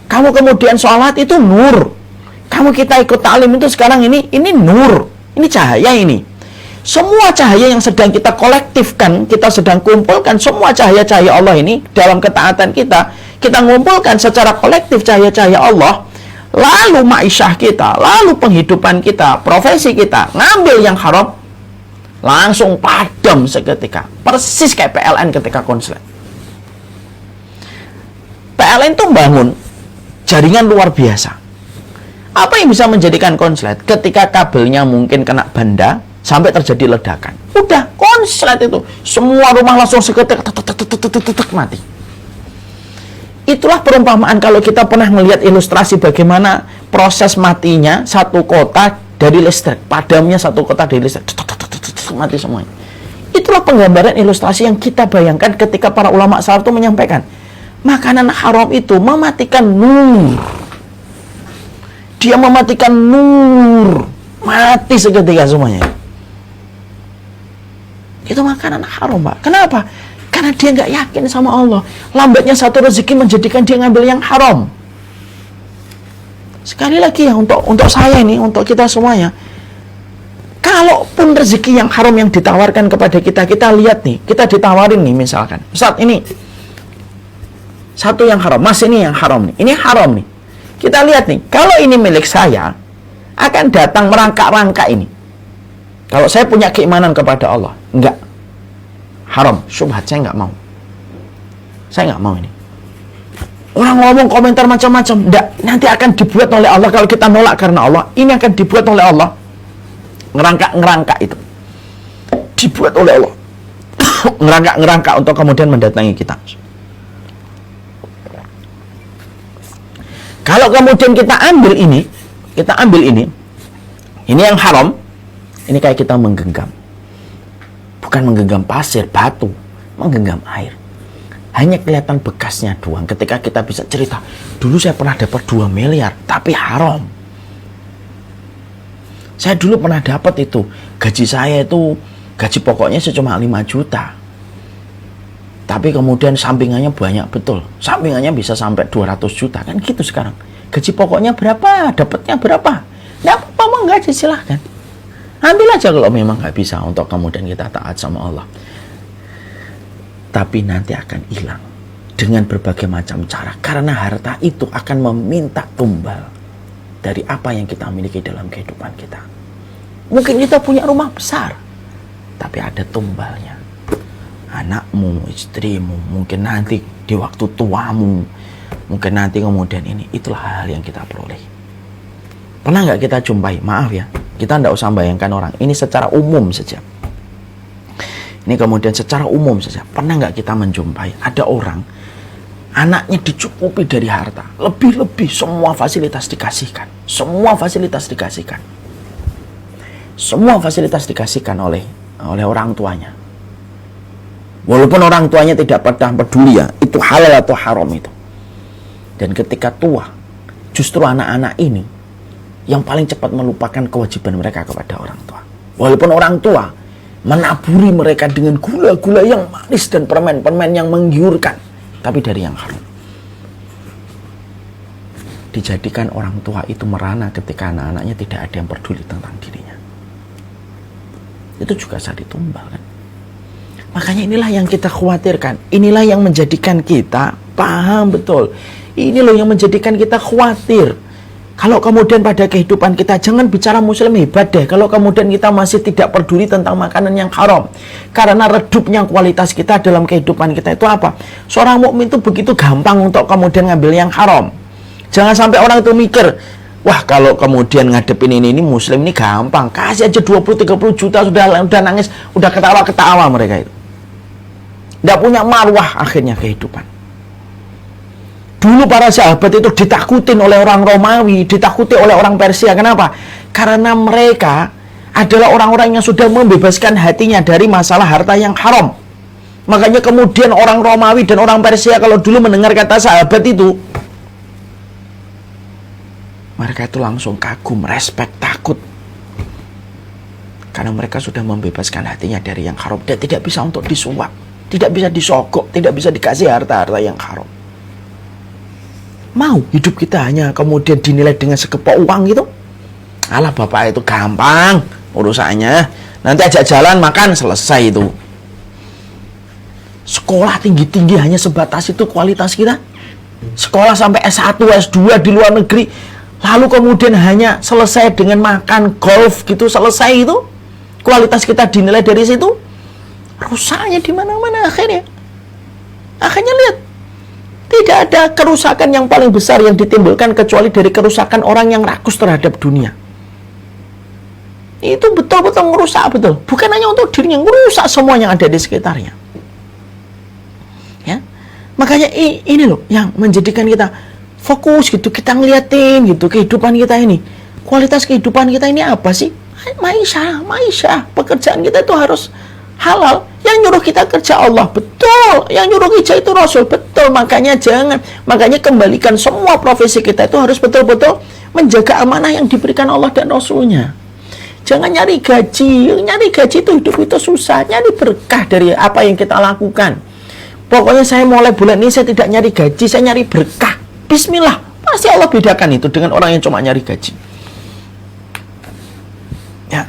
Kamu kemudian sholat itu nur. Kamu kita ikut taklim itu sekarang ini nur. Ini cahaya ini. Semua cahaya yang sedang kita kolektifkan, kita sedang kumpulkan, semua cahaya-cahaya Allah ini dalam ketaatan kita ngumpulkan secara kolektif cahaya-cahaya Allah. Lalu ma'isyah kita, lalu penghidupan kita, profesi kita, ngambil yang haram, langsung padam seketika. Persis kayak PLN ketika konslet. PLN itu bangun jaringan luar biasa. Apa yang bisa menjadikan konslet? Ketika kabelnya mungkin kena benda, sampai terjadi ledakan. Udah, konslet itu. Semua rumah langsung seketika, mati. Itulah perumpamaan kalau kita pernah melihat ilustrasi bagaimana proses matinya satu kota dari listrik. Padamnya satu kota dari listrik. Mati semuanya. Itulah penggambaran ilustrasi yang kita bayangkan ketika para ulama salaf itu menyampaikan. Makanan haram itu mematikan nur. Dia mematikan nur. Mati seketika semuanya. Itu makanan haram, Pak. Kenapa? Karena dia nggak yakin sama Allah. Lambatnya satu rezeki menjadikan dia ngambil yang haram. Sekali lagi ya, untuk saya ini, untuk kita semuanya, kalaupun rezeki yang haram yang ditawarkan kepada kita, kita lihat nih, kita ditawarin nih misalkan, Ustaz ini satu yang haram, Mas ini yang haram nih, ini haram nih. Kita lihat nih, kalau ini milik saya, akan datang merangkak-rangkak ini. Kalau saya punya keimanan kepada Allah, enggak. Haram, syubhat, saya enggak mau. Saya enggak mau ini. Orang ngomong komentar macam-macam, enggak. Nanti akan dibuat oleh Allah kalau kita nolak karena Allah. Ini akan dibuat oleh Allah. Ngerangkak-ngerangkak itu. Dibuat oleh Allah. Ngerangkak-ngerangkak untuk kemudian mendatangi kita. Kalau kemudian kita ambil ini yang haram, ini kayak kita menggenggam. Bukan menggenggam pasir, batu, menggenggam air. Hanya kelihatan bekasnya doang. Ketika kita bisa cerita, dulu saya pernah dapat 2 miliar, tapi haram. Saya dulu pernah dapat itu, gaji saya itu, gaji pokoknya cuma 5 juta. Tapi kemudian sampingannya banyak, betul. Sampingannya bisa sampai 200 juta, kan gitu sekarang. Gaji pokoknya berapa, dapatnya berapa. Nggak apa-apa, mau gaji, silahkan. Ambil aja kalau memang nggak bisa untuk kemudian kita taat sama Allah. Tapi nanti akan hilang dengan berbagai macam cara. Karena harta itu akan meminta tumbal dari apa yang kita miliki dalam kehidupan kita. Mungkin kita punya rumah besar, tapi ada tumbalnya. Anakmu, istrimu, mungkin nanti di waktu tuamu, mungkin nanti kemudian ini. Itulah hal yang kita peroleh. Pernah nggak kita jumpai? Maaf ya, Kita tidak usah bayangkan orang. Ini secara umum saja. Ini kemudian secara umum saja. Pernah nggak kita menjumpai ada orang, anaknya dicukupi dari harta. Lebih-lebih semua fasilitas dikasihkan. Semua fasilitas dikasihkan. Semua fasilitas dikasihkan oleh orang tuanya. Walaupun orang tuanya tidak pernah peduli ya, itu halal atau haram itu. Dan ketika tua, justru anak-anak ini yang paling cepat melupakan kewajiban mereka kepada orang tua. Walaupun orang tua menaburi mereka dengan gula-gula yang manis dan permen-permen yang menggiurkan, tapi dari yang haram. Dijadikan orang tua itu merana ketika anak-anaknya tidak ada yang peduli tentang dirinya. Itu juga sari tumbal kan. Makanya inilah yang kita khawatirkan. Inilah yang menjadikan kita paham betul. Ini loh yang menjadikan kita khawatir. Kalau kemudian pada kehidupan kita, jangan bicara muslim hebat deh kalau kemudian kita masih tidak peduli tentang makanan yang haram. Karena redupnya kualitas kita dalam kehidupan kita itu apa? Seorang mukmin itu begitu gampang untuk kemudian ngambil yang haram. Jangan sampai orang itu mikir, wah kalau kemudian ngadepin ini muslim ini gampang. Kasih aja 20-30 juta sudah nangis, udah ketawa-ketawa mereka itu. Nggak punya marwah akhirnya kehidupan. Dulu para sahabat itu ditakutin oleh orang Romawi, ditakuti oleh orang Persia. Kenapa? Karena mereka adalah orang-orang yang sudah membebaskan hatinya dari masalah harta yang haram. Makanya kemudian orang Romawi dan orang Persia kalau dulu mendengar kata sahabat itu, mereka itu langsung kagum, respect, takut. Karena mereka sudah membebaskan hatinya dari yang haram. Dan tidak bisa untuk disuap, tidak bisa disogok, tidak bisa dikasih harta-harta yang haram. Mau hidup kita hanya kemudian dinilai dengan sekepok uang gitu? Alah bapak itu gampang urusannya. Nanti ajak jalan makan selesai itu. Sekolah tinggi-tinggi hanya sebatas itu kualitas kita. Sekolah sampai S1, S2 di luar negeri. Lalu kemudian hanya selesai dengan makan golf gitu, selesai itu. Kualitas kita dinilai dari situ. Rusaknya di mana-mana akhirnya. Akhirnya lihat. Tidak ada kerusakan yang paling besar yang ditimbulkan kecuali dari kerusakan orang yang rakus terhadap dunia. Itu betul-betul merusak betul. Bukan hanya untuk dirinya, merusak semua yang ada di sekitarnya. Ya, makanya ini loh yang menjadikan kita fokus gitu, kita ngeliatin gitu kehidupan kita ini. Kualitas kehidupan kita ini apa sih? Maisha, pekerjaan kita itu harus halal. Yang nyuruh kita kerja Allah, betul. Yang nyuruh kita itu Rasul, betul. Makanya kembalikan semua profesi kita itu harus betul-betul menjaga amanah yang diberikan Allah dan Rasulnya. Jangan nyari gaji. Nyari gaji itu hidup itu susah. Nyari berkah dari apa yang kita lakukan. Pokoknya saya mulai bulan ini saya tidak nyari gaji, saya nyari berkah. Bismillah, pasti Allah bedakan itu dengan orang yang cuma nyari gaji. Ya,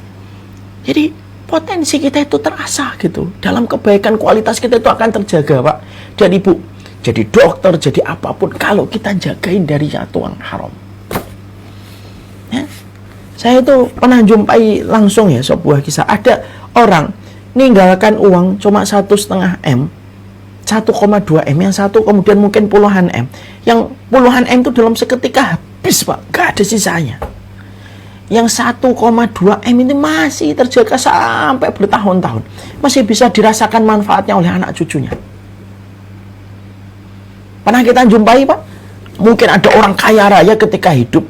jadi potensi kita itu terasa gitu. Dalam kebaikan kualitas kita itu akan terjaga, Pak. Dan Ibu, jadi dokter, jadi apapun, kalau kita jagain dari jatuhan haram. Ya. Saya itu pernah jumpai langsung ya sebuah kisah. Ada orang ninggalkan uang cuma 1,5 M, 1,2 M, yang satu kemudian mungkin puluhan M. Yang puluhan M itu dalam seketika habis, Pak. Gak ada sisanya. Yang 1,2 M ini masih terjaga sampai bertahun-tahun. Masih bisa dirasakan manfaatnya oleh anak cucunya. Pernah kita jumpai, Pak? Mungkin ada orang kaya raya ketika hidup.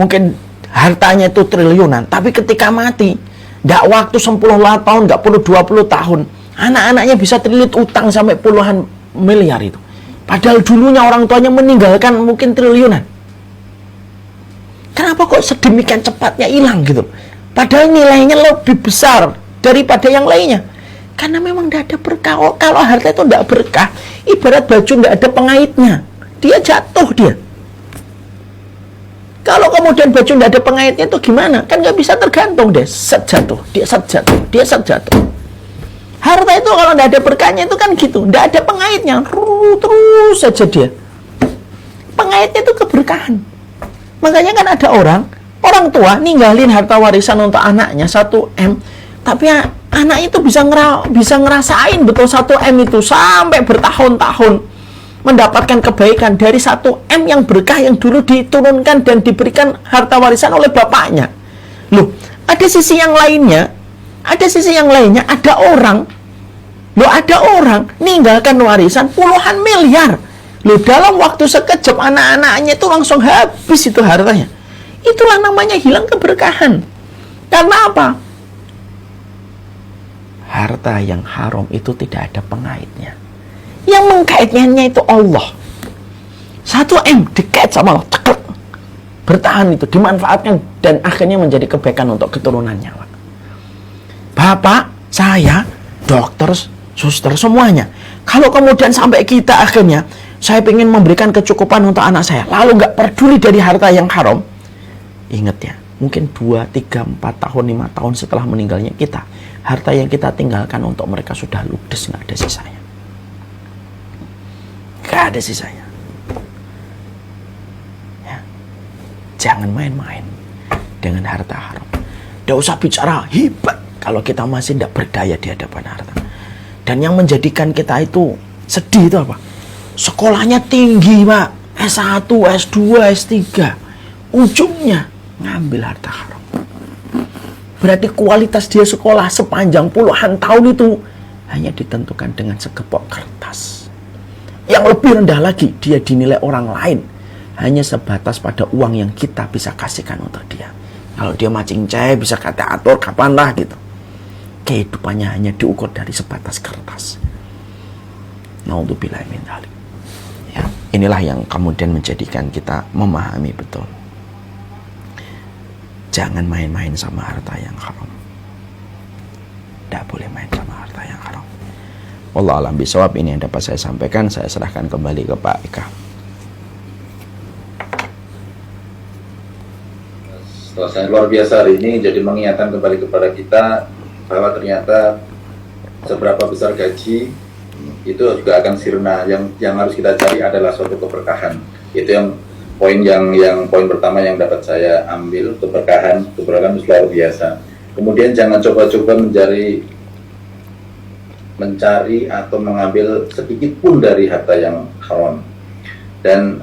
Mungkin hartanya itu triliunan. Tapi ketika mati, gak waktu 10 tahun, gak perlu 20 tahun. Anak-anaknya bisa terlilit utang sampai puluhan miliar itu. Padahal dulunya orang tuanya meninggalkan mungkin triliunan. Kenapa kok sedemikian cepatnya hilang gitu? Padahal nilainya lebih besar daripada yang lainnya. Karena memang tidak ada berkah. Kalau harta itu tidak berkah, ibarat baju tidak ada pengaitnya. Dia jatuh dia. Kalau kemudian baju tidak ada pengaitnya itu gimana? Kan nggak bisa tergantung deh. Set jatuh, dia set jatuh, dia set jatuh. Harta itu kalau tidak ada berkahnya itu kan gitu. Tidak ada pengaitnya. Terus saja dia. Pengaitnya itu keberkahan. Makanya kan ada orang tua ninggalin harta warisan untuk anaknya 1 M, tapi anak itu bisa ngerasain betul 1 M itu sampai bertahun-tahun mendapatkan kebaikan dari 1 M yang berkah yang dulu diturunkan dan diberikan harta warisan oleh bapaknya. Loh, ada sisi yang lainnya, ada orang ninggalkan warisan puluhan miliar. Loh, dalam waktu sekejap anak-anaknya itu langsung habis itu hartanya. Itulah namanya hilang keberkahan. Karena apa? Harta yang haram itu tidak ada pengaitnya. Yang mengkaitnya itu Allah. 1M dikait sama Allah, ceklek. Bertahan itu, dimanfaatkan dan akhirnya menjadi kebaikan untuk keturunannya. Bapak, saya, dokter, suster, semuanya. Kalau kemudian sampai kita akhirnya, saya ingin memberikan kecukupan untuk anak saya, lalu nggak peduli dari harta yang haram, ingat ya, mungkin 2, 3, 4 tahun, 5 tahun setelah meninggalnya kita, harta yang kita tinggalkan untuk mereka sudah ludes, nggak ada sisanya. Nggak ada sisanya. Ya. Jangan main-main dengan harta haram. Nggak usah bicara hebat kalau kita masih tidak berdaya di hadapan harta. Dan yang menjadikan kita itu sedih itu apa? Sekolahnya tinggi, Pak. S1, S2, S3. Ujungnya ngambil harta haram. Berarti kualitas dia sekolah sepanjang puluhan tahun itu hanya ditentukan dengan segepok kertas. Yang lebih rendah lagi, dia dinilai orang lain hanya sebatas pada uang yang kita bisa kasihkan untuk dia. Kalau dia macing cai, bisa kata atur kapan lah gitu. Kehidupannya hanya diukur dari sebatas kertas. Naudzubillah min dzalik. Ya, inilah yang kemudian menjadikan kita memahami betul. Jangan main-main sama harta yang haram. Tidak boleh main sama harta yang haram. Wallahu a'lam bishawab. Ini yang dapat saya sampaikan. Saya serahkan kembali ke Pak Eka. Setelah luar biasa hari ini, jadi mengingatkan kembali kepada kita bahwa ternyata seberapa besar gaji itu juga akan sirna. Yang harus kita cari adalah suatu keberkahan. Itu yang poin pertama yang dapat saya ambil. Keberkahan itu luar biasa. Kemudian jangan coba-coba mencari atau mengambil sedikit pun dari harta yang haram. Dan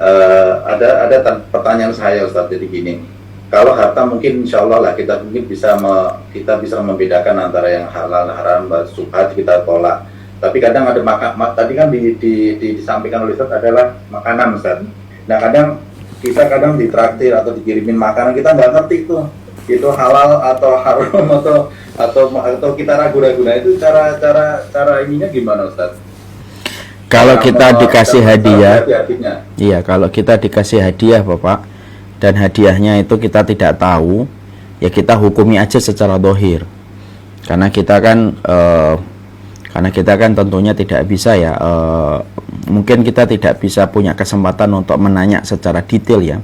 ada pertanyaan saya, Ustaz, jadi gini. Kalau harta mungkin insya Allah lah kita mungkin bisa membedakan antara yang halal, haram, subhat kita tolak. Tapi kadang ada tadi kan disampaikan oleh Ustaz adalah makanan, Ustaz. Nah kita kadang ditraktir atau dikirimin makanan, kita nggak ngerti tuh itu halal atau haram atau kita ragu-ragu. Nah itu cara ininya gimana, Ustaz? Kalau kita dikasih hadiah, iya, kalau kita dikasih hadiah, Bapak, dan hadiahnya itu kita tidak tahu, ya kita hukumi aja secara dohir. Karena kita kan tentunya tidak bisa ya, mungkin kita tidak bisa punya kesempatan untuk menanya secara detail ya.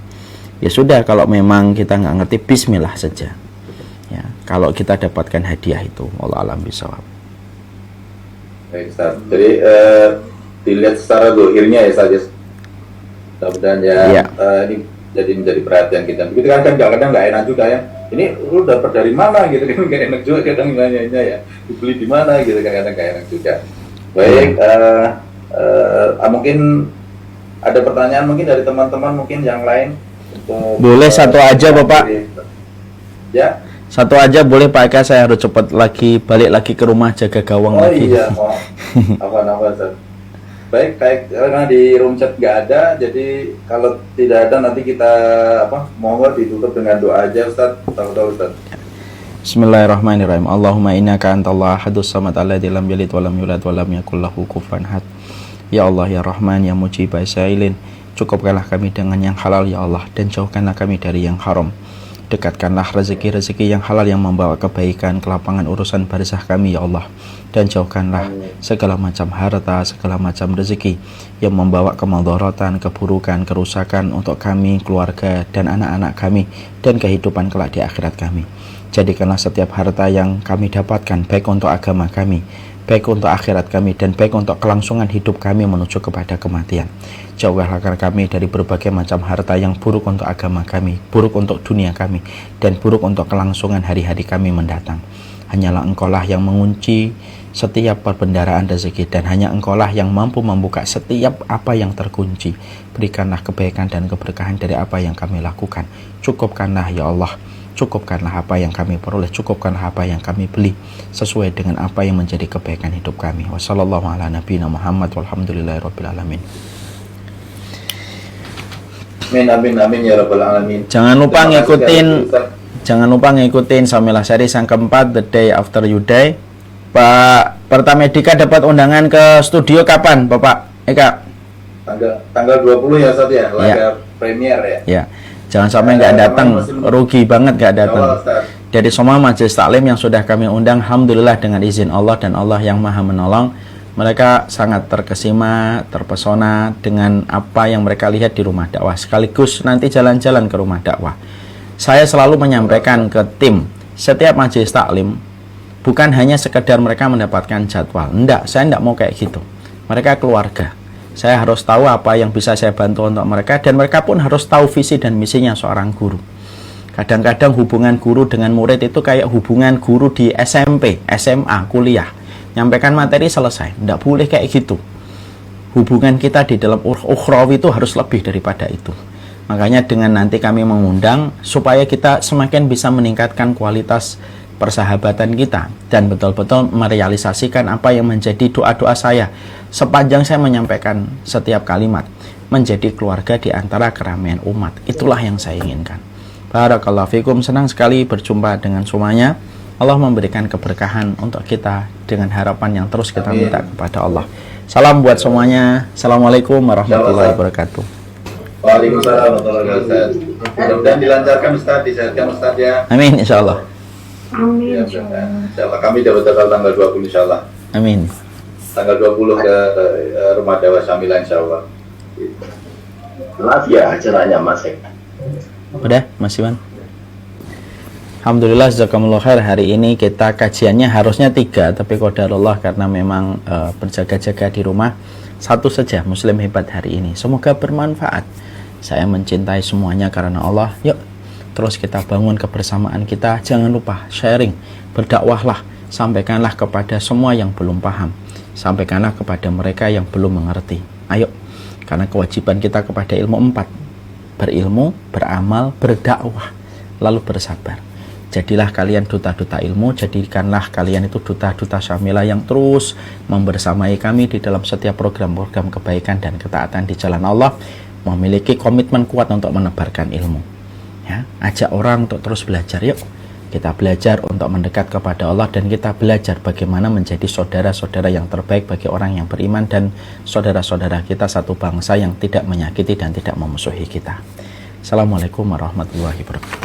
Ya sudah, kalau memang kita nggak ngerti, bismillah saja. Ya, kalau kita dapatkan hadiah itu, wallahu a'lam bishawab. Baik, Ustaz. Jadi dilihat secara dohirnya ya saja. Dan ya. Ini jadi menjadi perhatian kita. Begitu kan kadang nggak enak juga ya. Ini lu dapat dari mana gitu kan, nggak enak juga kadang nanya ya. Dibeli di mana gitu kan, kadang nggak enak juga. Baik, mungkin ada pertanyaan mungkin dari teman-teman mungkin yang lain. Boleh satu aja, Bapak. Ya. Satu aja boleh, Pak Eka. Saya harus cepat balik lagi ke rumah jaga gawang lagi. Oh iya, apa Ustaz. Baik, karena di room chat nggak ada, jadi kalau tidak ada nanti kita mohon ditutup dengan doa aja, Ustaz. Ustaz. Bismillahirrahmanirrahim. Allahumma innaka antallahu ahadus samad alladzi lam yalid wa lam yulad wa lam yakul lahu kufuwan ahad. Ya Allah, ya Rahman, ya Mujibas sa'ilin, cukupkanlah kami dengan yang halal ya Allah, dan jauhkanlah kami dari yang haram. Dekatkanlah rezeki-rezeki yang halal yang membawa kebaikan, kelapangan urusan barzah kami ya Allah, dan jauhkanlah segala macam harta, segala macam rezeki yang membawa kemadharatan, keburukan, kerusakan untuk kami, keluarga, dan anak-anak kami, dan kehidupan kelak di akhirat kami. Jadikanlah setiap harta yang kami dapatkan baik untuk agama kami, baik untuk akhirat kami, dan baik untuk kelangsungan hidup kami menuju kepada kematian. Jauhkanlah kami dari berbagai macam harta yang buruk untuk agama kami, buruk untuk dunia kami, dan buruk untuk kelangsungan hari-hari kami mendatang. Hanyalah Engkaulah yang mengunci setiap perbendaharaan rezeki, dan hanya Engkaulah yang mampu membuka setiap apa yang terkunci. Berikanlah kebaikan dan keberkahan dari apa yang kami lakukan. Cukupkanlah ya Allah, cukupkanlah apa yang kami peroleh, cukupkanlah apa yang kami beli sesuai dengan apa yang menjadi kebaikan hidup kami. Wassallallahu ala nabiyina Muhammad walhamdulillahirabbil alamin. Amin amin ya rabbal alamin. Jangan lupa ngikutin Samilah Series yang keempat, The Day After You Die. Pak Pertamedika dapat undangan ke studio kapan, Bapak Eka? Tanggal 20 ya Ustaz ya, laga premier ya. Ya, jangan sampai nggak datang, rugi banget nggak datang. Jadi semua majelis taklim yang sudah kami undang, alhamdulillah dengan izin Allah dan Allah yang maha menolong, mereka sangat terkesima, terpesona dengan apa yang mereka lihat di rumah dakwah. Sekaligus nanti jalan-jalan ke rumah dakwah. Saya selalu menyampaikan ke tim, setiap majelis taklim bukan hanya sekedar mereka mendapatkan jadwal. Enggak, saya enggak mau kayak gitu. Mereka keluarga. Saya harus tahu apa yang bisa saya bantu untuk mereka, dan mereka pun harus tahu visi dan misinya seorang guru. Kadang-kadang hubungan guru dengan murid itu kayak hubungan guru di SMP, SMA, kuliah. Nyampaikan materi selesai. Enggak boleh kayak gitu. Hubungan kita di dalam ukhrawi itu harus lebih daripada itu. Makanya dengan nanti kami mengundang supaya kita semakin bisa meningkatkan kualitas persahabatan kita dan betul-betul merealisasikan apa yang menjadi doa-doa saya sepanjang saya menyampaikan setiap kalimat, menjadi keluarga di antara keramaian umat. Itulah yang saya inginkan. Barakallahu fikum, senang sekali berjumpa dengan semuanya. Allah memberikan keberkahan untuk kita dengan harapan yang terus kita minta kepada Allah. Salam buat semuanya. Assalamualaikum warahmatullahi wabarakatuh. Waalaikumsalam warahmatullahi wabarakatuh. Mudah-mudahan dilancarkan Ustaz, disehatkan Ustaz ya. Amin insyaallah. Amin. Ya, insyaallah kami dapat tanggal 20 insyaallah. Amin. Tanggal 20 ke rumah dakwah Samilah insyaallah. Maaf ya acaranya Mas Eka. Udah, Mas Iwan. Alhamdulillah, jazakumullah khair. Hari ini kita kajiannya harusnya 3, tapi qadarullah karena memang berjaga-jaga di rumah, 1 saja Muslim Hebat hari ini. Semoga bermanfaat. Saya mencintai semuanya karena Allah. Yuk terus kita bangun kebersamaan kita. Jangan lupa sharing, berdakwahlah, sampaikanlah kepada semua yang belum paham, sampaikanlah kepada mereka yang belum mengerti. Ayo, karena kewajiban kita kepada ilmu 4: berilmu, beramal, berdakwah, lalu bersabar. Jadilah kalian duta-duta ilmu, jadikanlah kalian itu duta-duta Samilah yang terus membersamai kami di dalam setiap program-program kebaikan dan ketaatan di jalan Allah, memiliki komitmen kuat untuk menebarkan ilmu. Ya, ajak orang untuk terus belajar. Yuk kita belajar untuk mendekat kepada Allah, dan kita belajar bagaimana menjadi saudara-saudara yang terbaik bagi orang yang beriman dan saudara-saudara kita satu bangsa yang tidak menyakiti dan tidak memusuhi kita. Assalamualaikum warahmatullahi wabarakatuh.